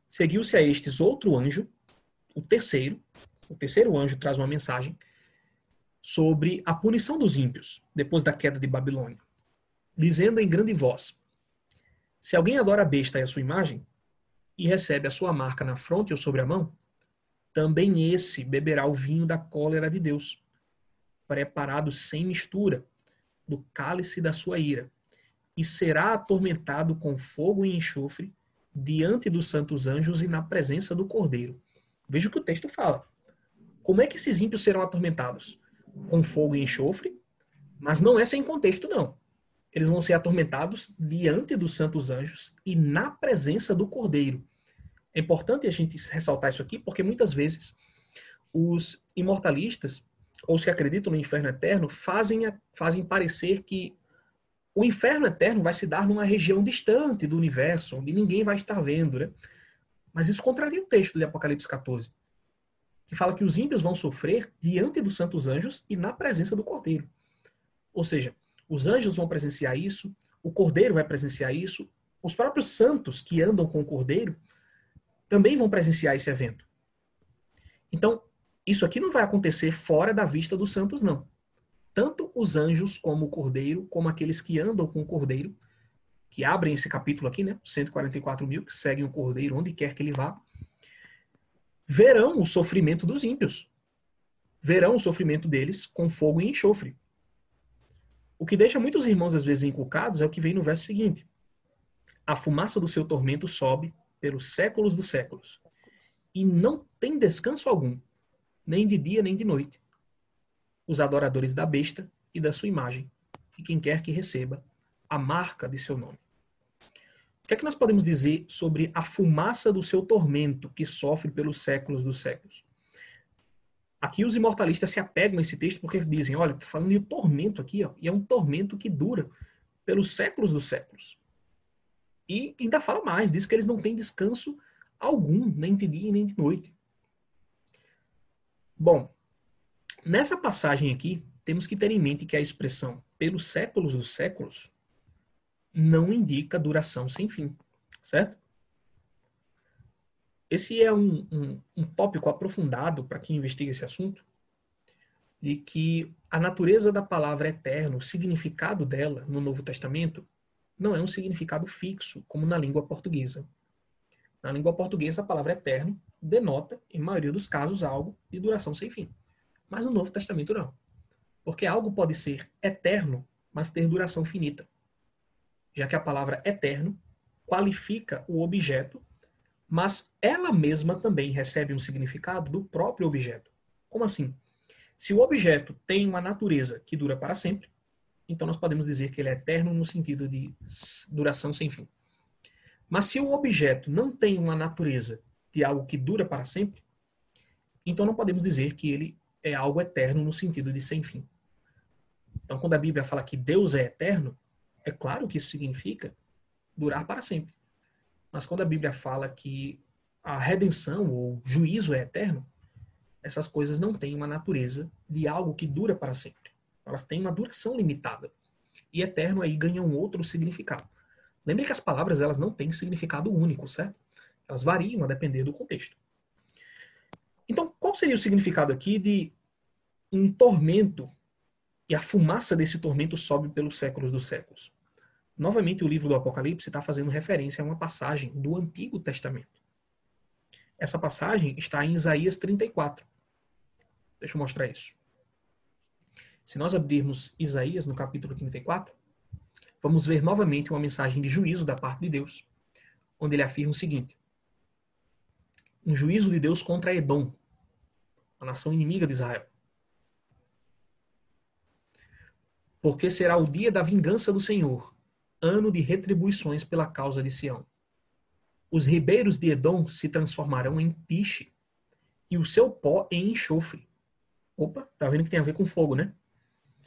Seguiu-se a estes outro anjo, o terceiro anjo traz uma mensagem sobre a punição dos ímpios, depois da queda de Babilônia, dizendo em grande voz, se alguém adora a besta e a sua imagem, e recebe a sua marca na fronte ou sobre a mão, também esse beberá o vinho da cólera de Deus, preparado sem mistura, do cálice da sua ira, e será atormentado com fogo e enxofre diante dos santos anjos e na presença do Cordeiro. Veja o que o texto fala. Como é que esses ímpios serão atormentados? Com fogo e enxofre, Mas não é sem contexto, não. Eles vão ser atormentados diante dos santos anjos e na presença do Cordeiro. É importante a gente ressaltar isso aqui, porque muitas vezes os imortalistas, ou os que acreditam no inferno eterno, fazem parecer que o inferno eterno vai se dar numa região distante do universo, onde ninguém vai estar vendo, né? Mas isso contraria o texto de Apocalipse 14, que fala que os ímpios vão sofrer diante dos santos anjos e na presença do Cordeiro. Ou seja, os anjos vão presenciar isso, o Cordeiro vai presenciar isso, os próprios santos que andam com o Cordeiro também vão presenciar esse evento. Então, isso aqui não vai acontecer fora da vista dos santos, não. Tanto os anjos como o Cordeiro, como aqueles que andam com o Cordeiro, que abrem esse capítulo aqui, né? 144 mil, que seguem o Cordeiro onde quer que ele vá, verão o sofrimento dos ímpios. Verão o sofrimento deles com fogo e enxofre. O que deixa muitos irmãos, às vezes, encucados é o que vem no verso seguinte. A fumaça do seu tormento sobe pelos séculos dos séculos, e não tem descanso algum, nem de dia nem de noite. Os adoradores da besta e da sua imagem, e quem quer que receba a marca de seu nome. O que é que nós podemos dizer sobre a fumaça do seu tormento que sofre pelos séculos dos séculos? Aqui os imortalistas se apegam a esse texto porque dizem, olha, está falando de tormento aqui, ó, e é um tormento que dura pelos séculos dos séculos. E ainda fala mais, diz que eles não têm descanso algum, nem de dia nem de noite. Bom, nessa passagem aqui, temos que ter em mente que a expressão pelos séculos dos séculos não indica duração sem fim, certo? Esse é um tópico aprofundado para quem investiga esse assunto, de que a natureza da palavra eterno, o significado dela no Novo Testamento, não é um significado fixo, como na língua portuguesa. Na língua portuguesa, a palavra eterno denota, em maioria dos casos, algo de duração sem fim. Mas no Novo Testamento não. Porque algo pode ser eterno, mas ter duração finita. Já que a palavra eterno qualifica o objeto, mas ela mesma também recebe um significado do próprio objeto. Como assim? Se o objeto tem uma natureza que dura para sempre, então nós podemos dizer que ele é eterno no sentido de duração sem fim. Mas se o objeto não tem uma natureza de algo que dura para sempre, então não podemos dizer que ele é algo eterno no sentido de sem fim. Então, quando a Bíblia fala que Deus é eterno, é claro que isso significa durar para sempre. Mas quando a Bíblia fala que a redenção ou juízo é eterno, essas coisas não têm uma natureza de algo que dura para sempre. Elas têm uma duração limitada. E eterno aí ganha um outro significado. Lembre que as palavras elas não têm significado único, certo? Elas variam a depender do contexto. Então, qual seria o significado aqui de um tormento e a fumaça desse tormento sobe pelos séculos dos séculos? Novamente, o livro do Apocalipse está fazendo referência a uma passagem do Antigo Testamento. Essa passagem está em Isaías 34. Deixa eu mostrar isso. Se nós abrirmos Isaías no capítulo 34, vamos ver novamente uma mensagem de juízo da parte de Deus, onde ele afirma o seguinte: um juízo de Deus contra Edom, a nação inimiga de Israel. Porque será o dia da vingança do Senhor, ano de retribuições pela causa de Sião. Os ribeiros de Edom se transformarão em piche, e o seu pó em enxofre. Opa, tá vendo que tem a ver com fogo, né?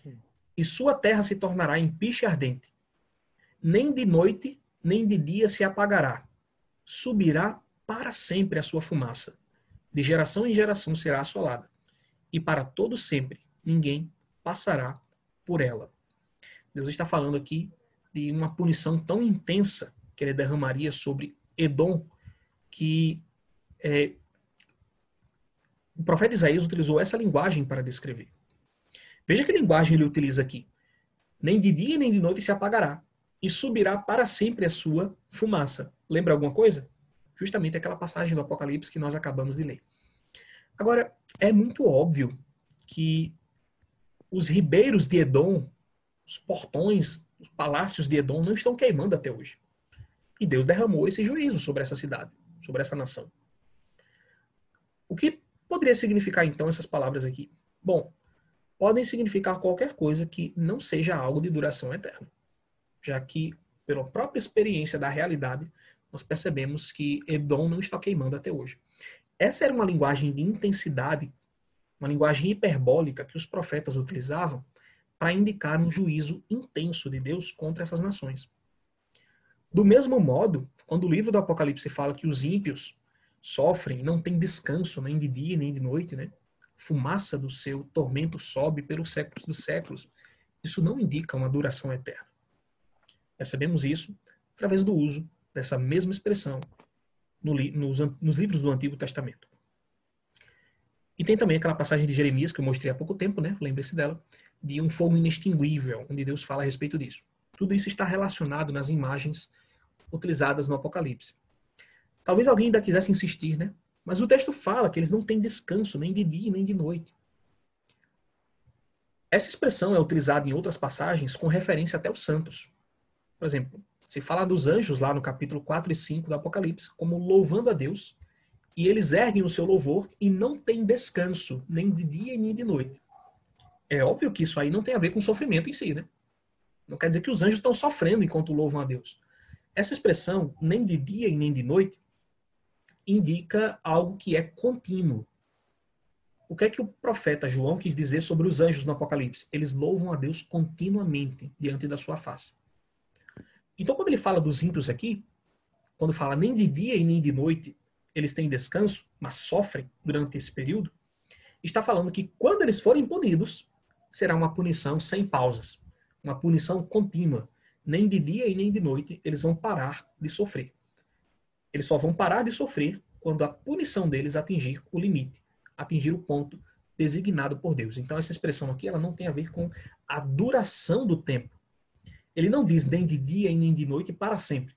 Sim. E sua terra se tornará em piche ardente. Nem de noite, nem de dia se apagará. Subirá para sempre a sua fumaça. De geração em geração será assolada. E para todo sempre ninguém passará por ela. Deus está falando aqui de uma punição tão intensa que ele derramaria sobre Edom, que o profeta Isaías utilizou essa linguagem para descrever. Veja que linguagem ele utiliza aqui. Nem de dia nem de noite se apagará, e subirá para sempre a sua fumaça. Lembra alguma coisa? Justamente aquela passagem do Apocalipse que nós acabamos de ler. Agora, é muito óbvio que os ribeiros de Edom, os portões, os palácios de Edom não estão queimando até hoje. E Deus derramou esse juízo sobre essa cidade, sobre essa nação. O que poderia significar, então, essas palavras aqui? Bom, podem significar qualquer coisa que não seja algo de duração eterna, já que, pela própria experiência da realidade, nós percebemos que Edom não está queimando até hoje. Essa era uma linguagem de intensidade, uma linguagem hiperbólica que os profetas utilizavam para indicar um juízo intenso de Deus contra essas nações. Do mesmo modo, quando o livro do Apocalipse fala que os ímpios sofrem, não têm descanso nem de dia nem de noite, né? Fumaça do seu tormento sobe pelos séculos dos séculos. Isso não indica uma duração eterna. Percebemos isso através do uso dessa mesma expressão nos livros do Antigo Testamento. E tem também aquela passagem de Jeremias, que eu mostrei há pouco tempo, né? Lembre-se dela, de um fogo inextinguível, onde Deus fala a respeito disso. Tudo isso está relacionado nas imagens utilizadas no Apocalipse. Talvez alguém ainda quisesse insistir, né? Mas o texto fala que eles não têm descanso, nem de dia, nem de noite. Essa expressão é utilizada em outras passagens com referência até aos santos. Por exemplo, se fala dos anjos lá no capítulo 4 e 5 do Apocalipse, como louvando a Deus, e eles erguem o seu louvor e não têm descanso, nem de dia nem de noite. É óbvio que isso aí não tem a ver com sofrimento em si, né? Não quer dizer que os anjos estão sofrendo enquanto louvam a Deus. Essa expressão, nem de dia e nem de noite, indica algo que é contínuo. O que é que o profeta João quis dizer sobre os anjos no Apocalipse? Eles louvam a Deus continuamente diante da sua face. Então, quando ele fala dos ímpios aqui, quando fala nem de dia e nem de noite eles têm descanso, mas sofrem durante esse período, está falando que quando eles forem punidos, será uma punição sem pausas, uma punição contínua. Nem de dia e nem de noite eles vão parar de sofrer. Eles só vão parar de sofrer quando a punição deles atingir o limite, atingir o ponto designado por Deus. Então essa expressão aqui ela não tem a ver com a duração do tempo. Ele não diz nem de dia e nem de noite para sempre.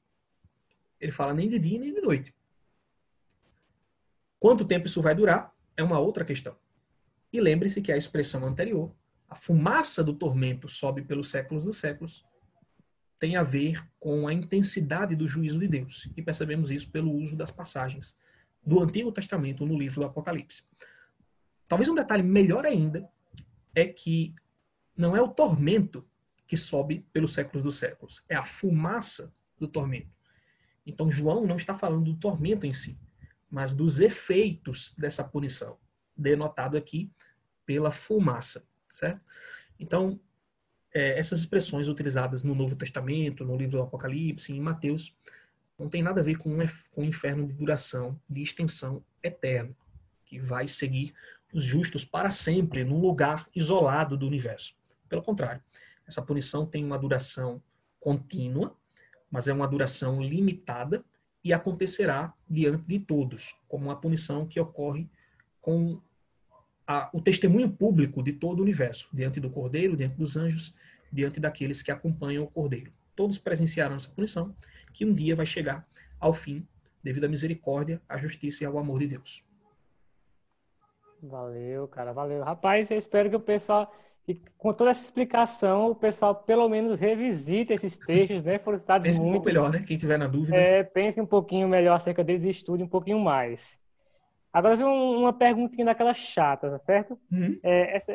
Ele fala nem de dia e nem de noite. Quanto tempo isso vai durar é uma outra questão. E lembre-se que a expressão anterior, a fumaça do tormento sobe pelos séculos dos séculos, tem a ver com a intensidade do juízo de Deus. E percebemos isso pelo uso das passagens do Antigo Testamento no livro do Apocalipse. Talvez um detalhe melhor ainda é que não é o tormento que sobe pelos séculos dos séculos, é a fumaça do tormento. Então João não está falando do tormento em si, mas dos efeitos dessa punição, denotado aqui pela fumaça, certo? Então, essas expressões utilizadas no Novo Testamento, no livro do Apocalipse, em Mateus, não tem nada a ver com um inferno de duração, de extensão eterna, que vai seguir os justos para sempre num lugar isolado do universo. Pelo contrário, essa punição tem uma duração contínua, mas é uma duração limitada e acontecerá diante de todos, como uma punição que ocorre com o testemunho público de todo o universo, diante do Cordeiro, diante dos anjos, diante daqueles que acompanham o Cordeiro. Todos presenciaram essa punição, que um dia vai chegar ao fim, devido à misericórdia, à justiça e ao amor de Deus. Valeu, cara, valeu. Rapaz, eu espero que o pessoal, que com toda essa explicação, o pessoal pelo menos revisite esses textos, né? Foram citados Pense um pouco muitos. melhor, né? Quem tiver na dúvida. Pense um pouquinho melhor acerca deles e estude um pouquinho mais. Agora, vem uma perguntinha daquela chata, tá certo? Uhum.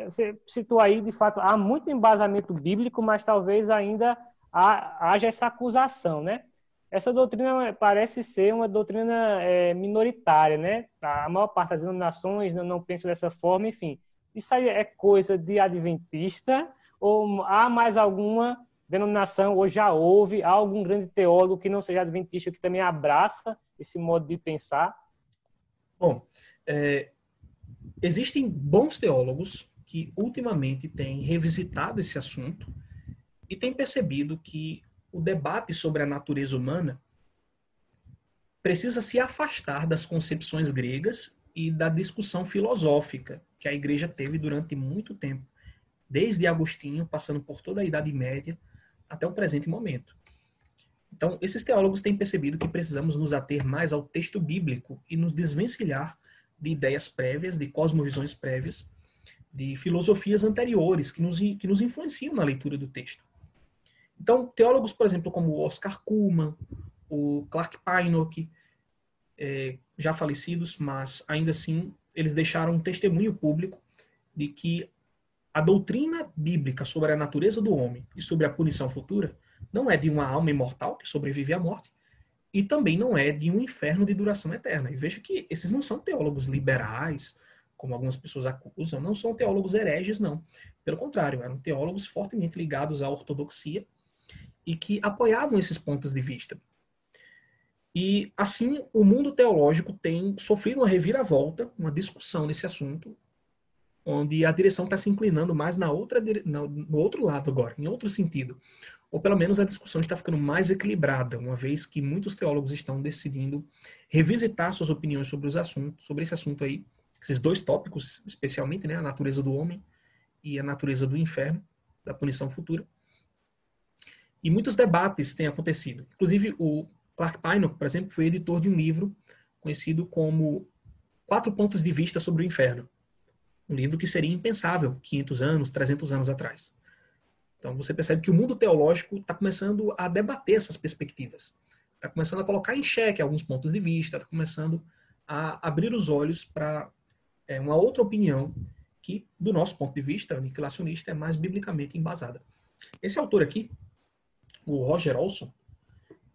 Você citou aí, de fato, há muito embasamento bíblico, mas talvez ainda haja essa acusação, né? Essa doutrina parece ser uma doutrina minoritária, né? A maior parte das denominações não pensa dessa forma, enfim. Isso aí é coisa de adventista ou há mais alguma denominação, ou já houve algum grande teólogo que não seja adventista que também abraça esse modo de pensar? Bom, existem bons teólogos que ultimamente têm revisitado esse assunto e têm percebido que o debate sobre a natureza humana precisa se afastar das concepções gregas e da discussão filosófica que a igreja teve durante muito tempo, desde Agostinho, passando por toda a Idade Média até o presente momento. Então, esses teólogos têm percebido que precisamos nos ater mais ao texto bíblico e nos desvencilhar de ideias prévias, de cosmovisões prévias, de filosofias anteriores que nos influenciam na leitura do texto. Então, teólogos, por exemplo, como o Oscar Cullmann, o Clark Pinnock, já falecidos, mas ainda assim eles deixaram um testemunho público de que A doutrina bíblica sobre a natureza do homem e sobre a punição futura não é de uma alma imortal que sobrevive à morte e também não é de um inferno de duração eterna. E veja que esses não são teólogos liberais, como algumas pessoas acusam, não são teólogos hereges, não. Pelo contrário, eram teólogos fortemente ligados à ortodoxia e que apoiavam esses pontos de vista. E, assim, o mundo teológico tem sofrido uma reviravolta, uma discussão nesse assunto, onde a direção está se inclinando mais no outro lado agora, em outro sentido. Ou pelo menos a discussão está ficando mais equilibrada, uma vez que muitos teólogos estão decidindo revisitar suas opiniões sobre os assuntos, sobre esse assunto aí, esses dois tópicos, especialmente, né, a natureza do homem e a natureza do inferno, da punição futura. E muitos debates têm acontecido. Inclusive, o Clark Pinnock, por exemplo, foi editor de um livro conhecido como 4 Pontos de Vista sobre o Inferno. Um livro que seria impensável 500 anos, 300 anos atrás. Então você percebe que o mundo teológico está começando a debater essas perspectivas. Está começando a colocar em xeque alguns pontos de vista, está começando a abrir os olhos para uma outra opinião que, do nosso ponto de vista, aniquilacionista, é mais biblicamente embasada. Esse autor aqui, o Roger Olson,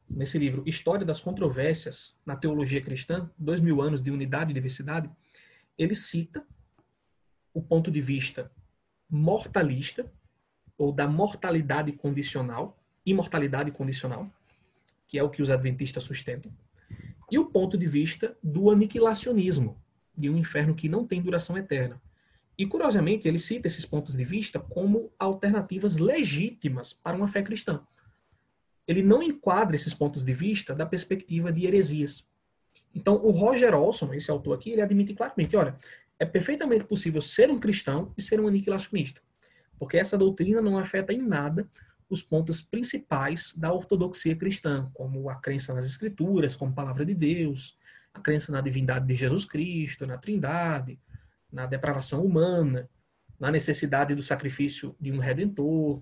nesse livro História das Controvérsias na Teologia Cristã, 2000 anos de unidade e diversidade, ele cita o ponto de vista mortalista, ou da mortalidade condicional, imortalidade condicional, que é o que os adventistas sustentam, e o ponto de vista do aniquilacionismo, de um inferno que não tem duração eterna. E, curiosamente, ele cita esses pontos de vista como alternativas legítimas para uma fé cristã. Ele não enquadra esses pontos de vista da perspectiva de heresias. Então, o Roger Olson, esse autor aqui, ele admite claramente, olha, é perfeitamente possível ser um cristão e ser um aniquilacionista, porque essa doutrina não afeta em nada os pontos principais da ortodoxia cristã, como a crença nas escrituras, como palavra de Deus, a crença na divindade de Jesus Cristo, na trindade, na depravação humana, na necessidade do sacrifício de um redentor,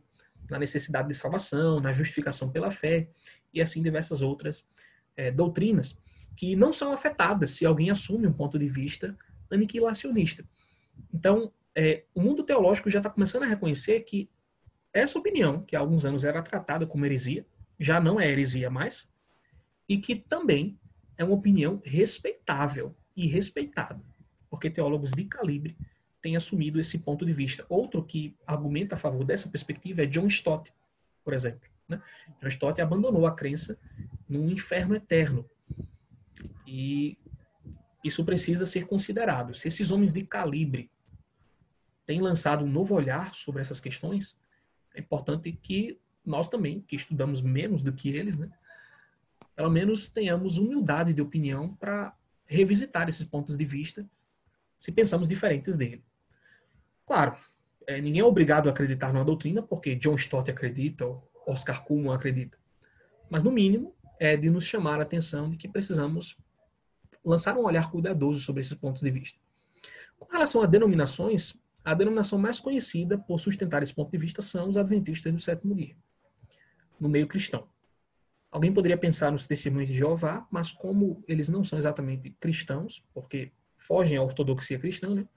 na necessidade de salvação, na justificação pela fé, e assim diversas outras doutrinas, que não são afetadas se alguém assume um ponto de vista aniquilacionista. Então, o mundo teológico já está começando a reconhecer que essa opinião, que há alguns anos era tratada como heresia, já não é heresia mais, e que também é uma opinião respeitável e respeitada, porque teólogos de calibre têm assumido esse ponto de vista. Outro que argumenta a favor dessa perspectiva é John Stott, por exemplo. Né? John Stott abandonou a crença num inferno eterno. E isso precisa ser considerado. Se esses homens de calibre têm lançado um novo olhar sobre essas questões, é importante que nós também, que estudamos menos do que eles, né, pelo menos tenhamos humildade de opinião para revisitar esses pontos de vista se pensamos diferentes dele. Claro, ninguém é obrigado a acreditar numa doutrina porque John Stott acredita ou Oscar Cullmann acredita. Mas, no mínimo, é de nos chamar a atenção de que precisamos lançar um olhar cuidadoso sobre esses pontos de vista. Com relação a denominações, a denominação mais conhecida por sustentar esse ponto de vista são os adventistas do sétimo dia, no meio cristão. Alguém poderia pensar nos testemunhos de Jeová, mas como eles não são exatamente cristãos, porque fogem à ortodoxia cristã, né?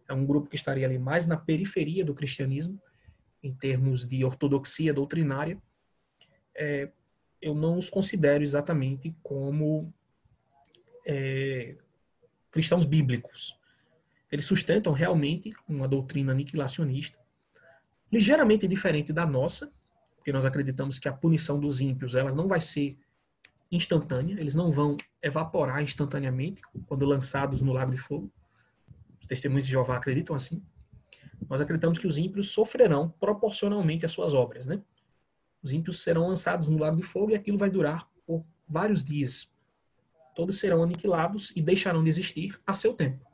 É um grupo que estaria ali mais na periferia do cristianismo, em termos de ortodoxia doutrinária, eu não os considero exatamente como cristãos bíblicos. Eles sustentam realmente uma doutrina aniquilacionista, ligeiramente diferente da nossa, porque nós acreditamos que a punição dos ímpios ela não vai ser instantânea, eles não vão evaporar instantaneamente quando lançados no lago de fogo. Os testemunhos de Jeová acreditam assim. Nós acreditamos que os ímpios sofrerão proporcionalmente às suas obras, né? Os ímpios serão lançados no lago de fogo e aquilo vai durar por vários dias. Todos serão aniquilados e deixarão de existir a seu tempo.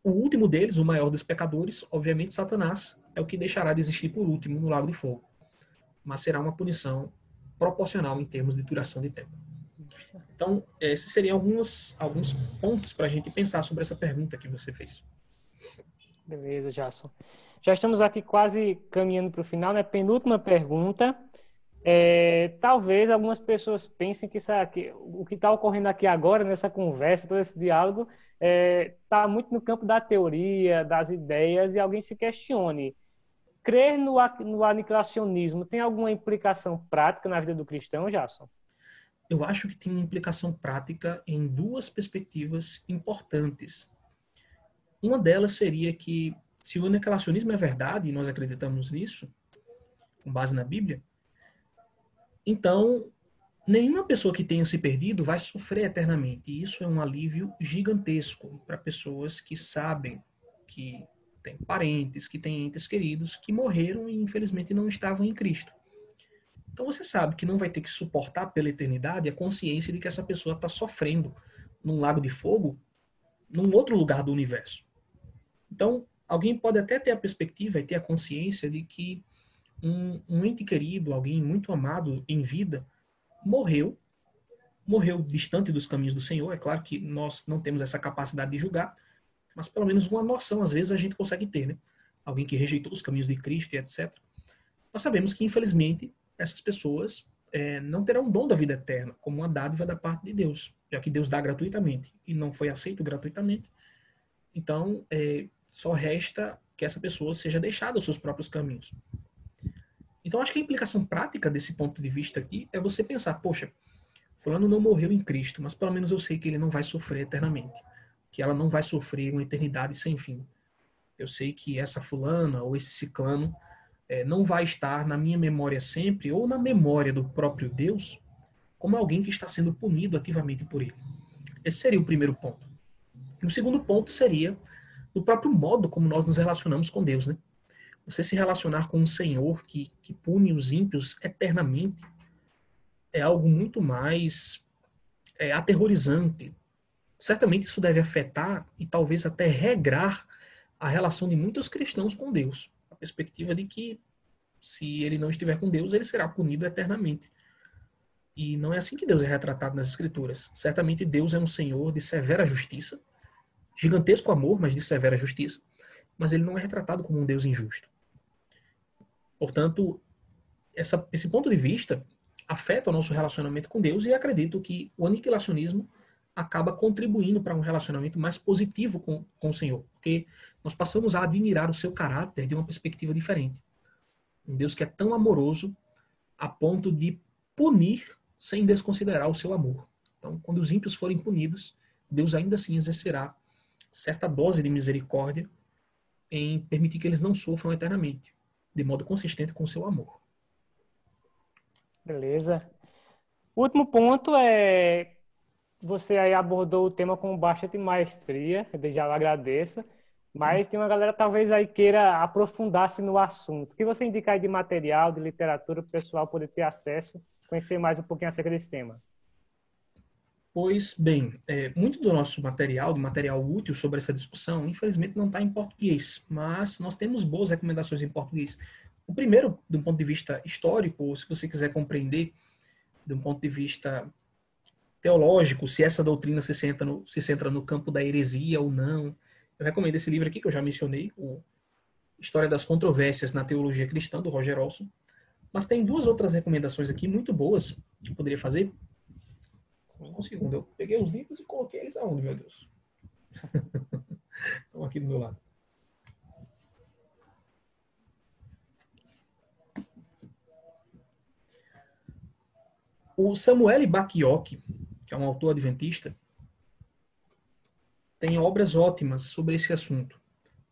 O último deles, o maior dos pecadores, obviamente Satanás, é o que deixará de existir por último no lago de fogo. Mas será uma punição proporcional em termos de duração de tempo. Então, esses seriam alguns pontos para a gente pensar sobre essa pergunta que você fez. Beleza, Jason. Já estamos aqui quase caminhando para o final, né? Penúltima pergunta. Talvez algumas pessoas pensem que o que está ocorrendo aqui agora, nessa conversa, todo esse diálogo, está muito no campo da teoria, das ideias, e alguém se questione. crer no aniquilacionismo tem alguma implicação prática na vida do cristão, Jason? Eu acho que tem uma implicação prática em duas perspectivas importantes. Uma delas seria que, se o aniquilacionismo é verdade, e nós acreditamos nisso, com base na Bíblia, então nenhuma pessoa que tenha se perdido vai sofrer eternamente. E isso é um alívio gigantesco para pessoas que sabem que têm parentes, que têm entes queridos que morreram e infelizmente não estavam em Cristo. Então você sabe que não vai ter que suportar pela eternidade a consciência de que essa pessoa está sofrendo num lago de fogo, num outro lugar do universo. Então, alguém pode até ter a perspectiva e ter a consciência de que um ente querido, alguém muito amado em vida, morreu distante dos caminhos do Senhor. É claro que nós não temos essa capacidade de julgar, mas pelo menos uma noção, às vezes, a gente consegue ter, né? Alguém que rejeitou os caminhos de Cristo e etc. Nós sabemos que, infelizmente, essas pessoas não terão o dom da vida eterna, como uma dádiva da parte de Deus, já que Deus dá gratuitamente e não foi aceito gratuitamente. Então, só resta que essa pessoa seja deixada aos seus próprios caminhos. Então, acho que a implicação prática desse ponto de vista aqui é você pensar, poxa, fulano não morreu em Cristo, mas pelo menos eu sei que ele não vai sofrer eternamente, que ela não vai sofrer uma eternidade sem fim. Eu sei que essa fulana ou esse ciclano não vai estar na minha memória sempre, ou na memória do próprio Deus, como alguém que está sendo punido ativamente por ele. Esse seria o primeiro ponto. E o segundo ponto seria do próprio modo como nós nos relacionamos com Deus, né? Você se relacionar com um Senhor que pune os ímpios eternamente é algo muito mais aterrorizante. Certamente isso deve afetar e talvez até regrar a relação de muitos cristãos com Deus. A perspectiva de que, se ele não estiver com Deus, ele será punido eternamente. E não é assim que Deus é retratado nas Escrituras. Certamente Deus é um Senhor de severa justiça, gigantesco amor, mas de severa justiça, mas ele não é retratado como um Deus injusto. Portanto, esse ponto de vista afeta o nosso relacionamento com Deus, e acredito que o aniquilacionismo acaba contribuindo para um relacionamento mais positivo com o Senhor, porque nós passamos a admirar o seu caráter de uma perspectiva diferente. Um Deus que é tão amoroso a ponto de punir sem desconsiderar o seu amor. Então, quando os ímpios forem punidos, Deus ainda assim exercerá certa dose de misericórdia em permitir que eles não sofram eternamente, de modo consistente com o seu amor. Beleza. O último ponto é, você aí abordou o tema com bastante maestria, eu já agradeço, mas tem uma galera talvez aí queira aprofundar-se no assunto. O que você indica aí de material, de literatura, para o pessoal poder ter acesso, conhecer mais um pouquinho acerca desse tema? Pois bem, muito do nosso material, do material útil sobre essa discussão, infelizmente não está em português, mas nós temos boas recomendações em português. O primeiro, de um ponto de vista histórico, ou se você quiser compreender, de um ponto de vista teológico, se essa doutrina se centra no campo da heresia ou não, eu recomendo esse livro aqui que eu já mencionei, o História das Controvérsias na Teologia Cristã, do Roger Olson. Mas tem duas outras recomendações aqui muito boas que eu poderia fazer. Um segundo, eu peguei os livros e coloquei eles aonde, meu Deus? Estão aqui do meu lado. O Samuel Bacchiocchi, que é um autor adventista, tem obras ótimas sobre esse assunto.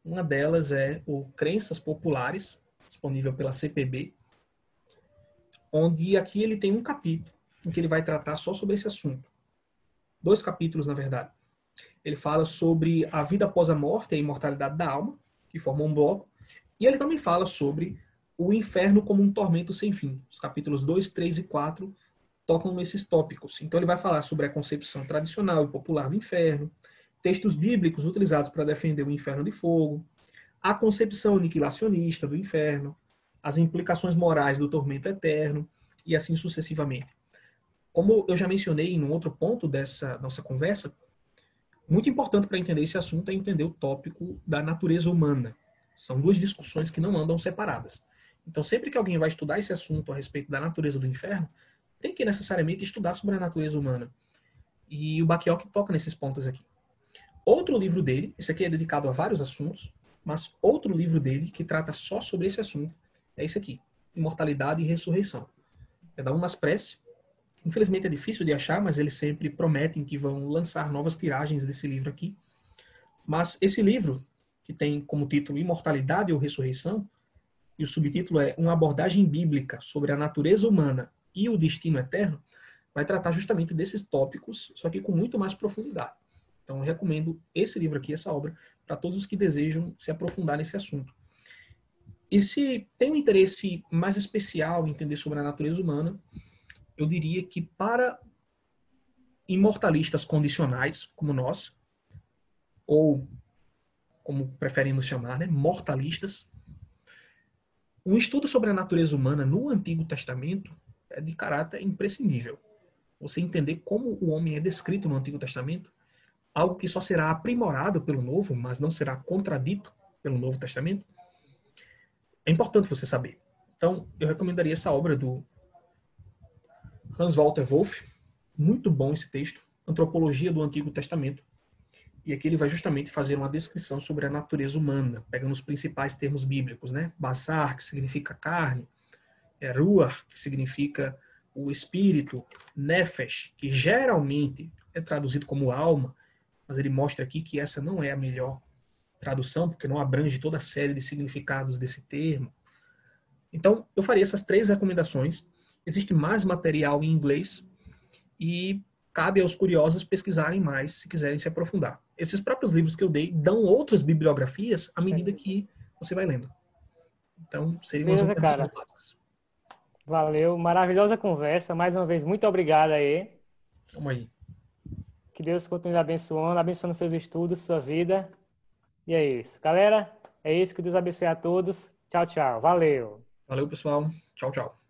Uma delas é o Crenças Populares, disponível pela CPB, onde aqui ele tem um capítulo em que ele vai tratar só sobre esse assunto. 2 capítulos, na verdade. Ele fala sobre a vida após a morte e a imortalidade da alma, que formam um bloco, e ele também fala sobre o inferno como um tormento sem fim. Os capítulos 2, 3 e 4 tocam nesses tópicos. Então ele vai falar sobre a concepção tradicional e popular do inferno, textos bíblicos utilizados para defender o inferno de fogo, a concepção aniquilacionista do inferno, as implicações morais do tormento eterno, e assim sucessivamente. Como eu já mencionei em um outro ponto dessa nossa conversa, muito importante para entender esse assunto é entender o tópico da natureza humana. São duas discussões que não andam separadas. Então, sempre que alguém vai estudar esse assunto a respeito da natureza do inferno, tem que necessariamente estudar sobre a natureza humana. E o Bacchiocchi toca nesses pontos aqui. Outro livro dele, esse aqui é dedicado a vários assuntos, Mas outro livro dele que trata só sobre esse assunto é esse aqui, Imortalidade e Ressurreição. É da Unas Press. Infelizmente é difícil de achar, mas eles sempre prometem que vão lançar novas tiragens desse livro aqui. Mas esse livro, que tem como título Imortalidade ou Ressurreição, e o subtítulo é Uma abordagem bíblica sobre a natureza humana e o destino eterno, vai tratar justamente desses tópicos, só que com muito mais profundidade. Então, eu recomendo esse livro aqui, essa obra, para todos os que desejam se aprofundar nesse assunto. E se tem um interesse mais especial em entender sobre a natureza humana, eu diria que para imortalistas condicionais, como nós, ou como preferimos chamar, né, mortalistas, um estudo sobre a natureza humana no Antigo Testamento é de caráter imprescindível. Você entender como o homem é descrito no Antigo Testamento, algo que só será aprimorado pelo Novo, mas não será contradito pelo Novo Testamento, é importante você saber. Então, eu recomendaria essa obra do Hans Walter Wolff, muito bom esse texto, Antropologia do Antigo Testamento, e aqui ele vai justamente fazer uma descrição sobre a natureza humana, pegando os principais termos bíblicos, né? Basar, que significa carne, Ruach, que significa o espírito, Nefesh, que geralmente é traduzido como alma, mas ele mostra aqui que essa não é a melhor tradução, porque não abrange toda a série de significados desse termo. Então, eu faria essas 3 recomendações. Existe mais material em inglês e cabe aos curiosos pesquisarem mais se quiserem se aprofundar. Esses próprios livros que eu dei dão outras bibliografias à medida que você vai lendo. Então, seriam as Beleza, orientações cara. básicas. Valeu. Maravilhosa conversa. Mais uma vez, muito obrigado aí. Vamos aí. Que Deus continue abençoando, abençoando seus estudos, sua vida. E é isso. Galera, é isso. Que Deus abençoe a todos. Tchau, tchau. Valeu. Valeu, pessoal. Tchau, tchau.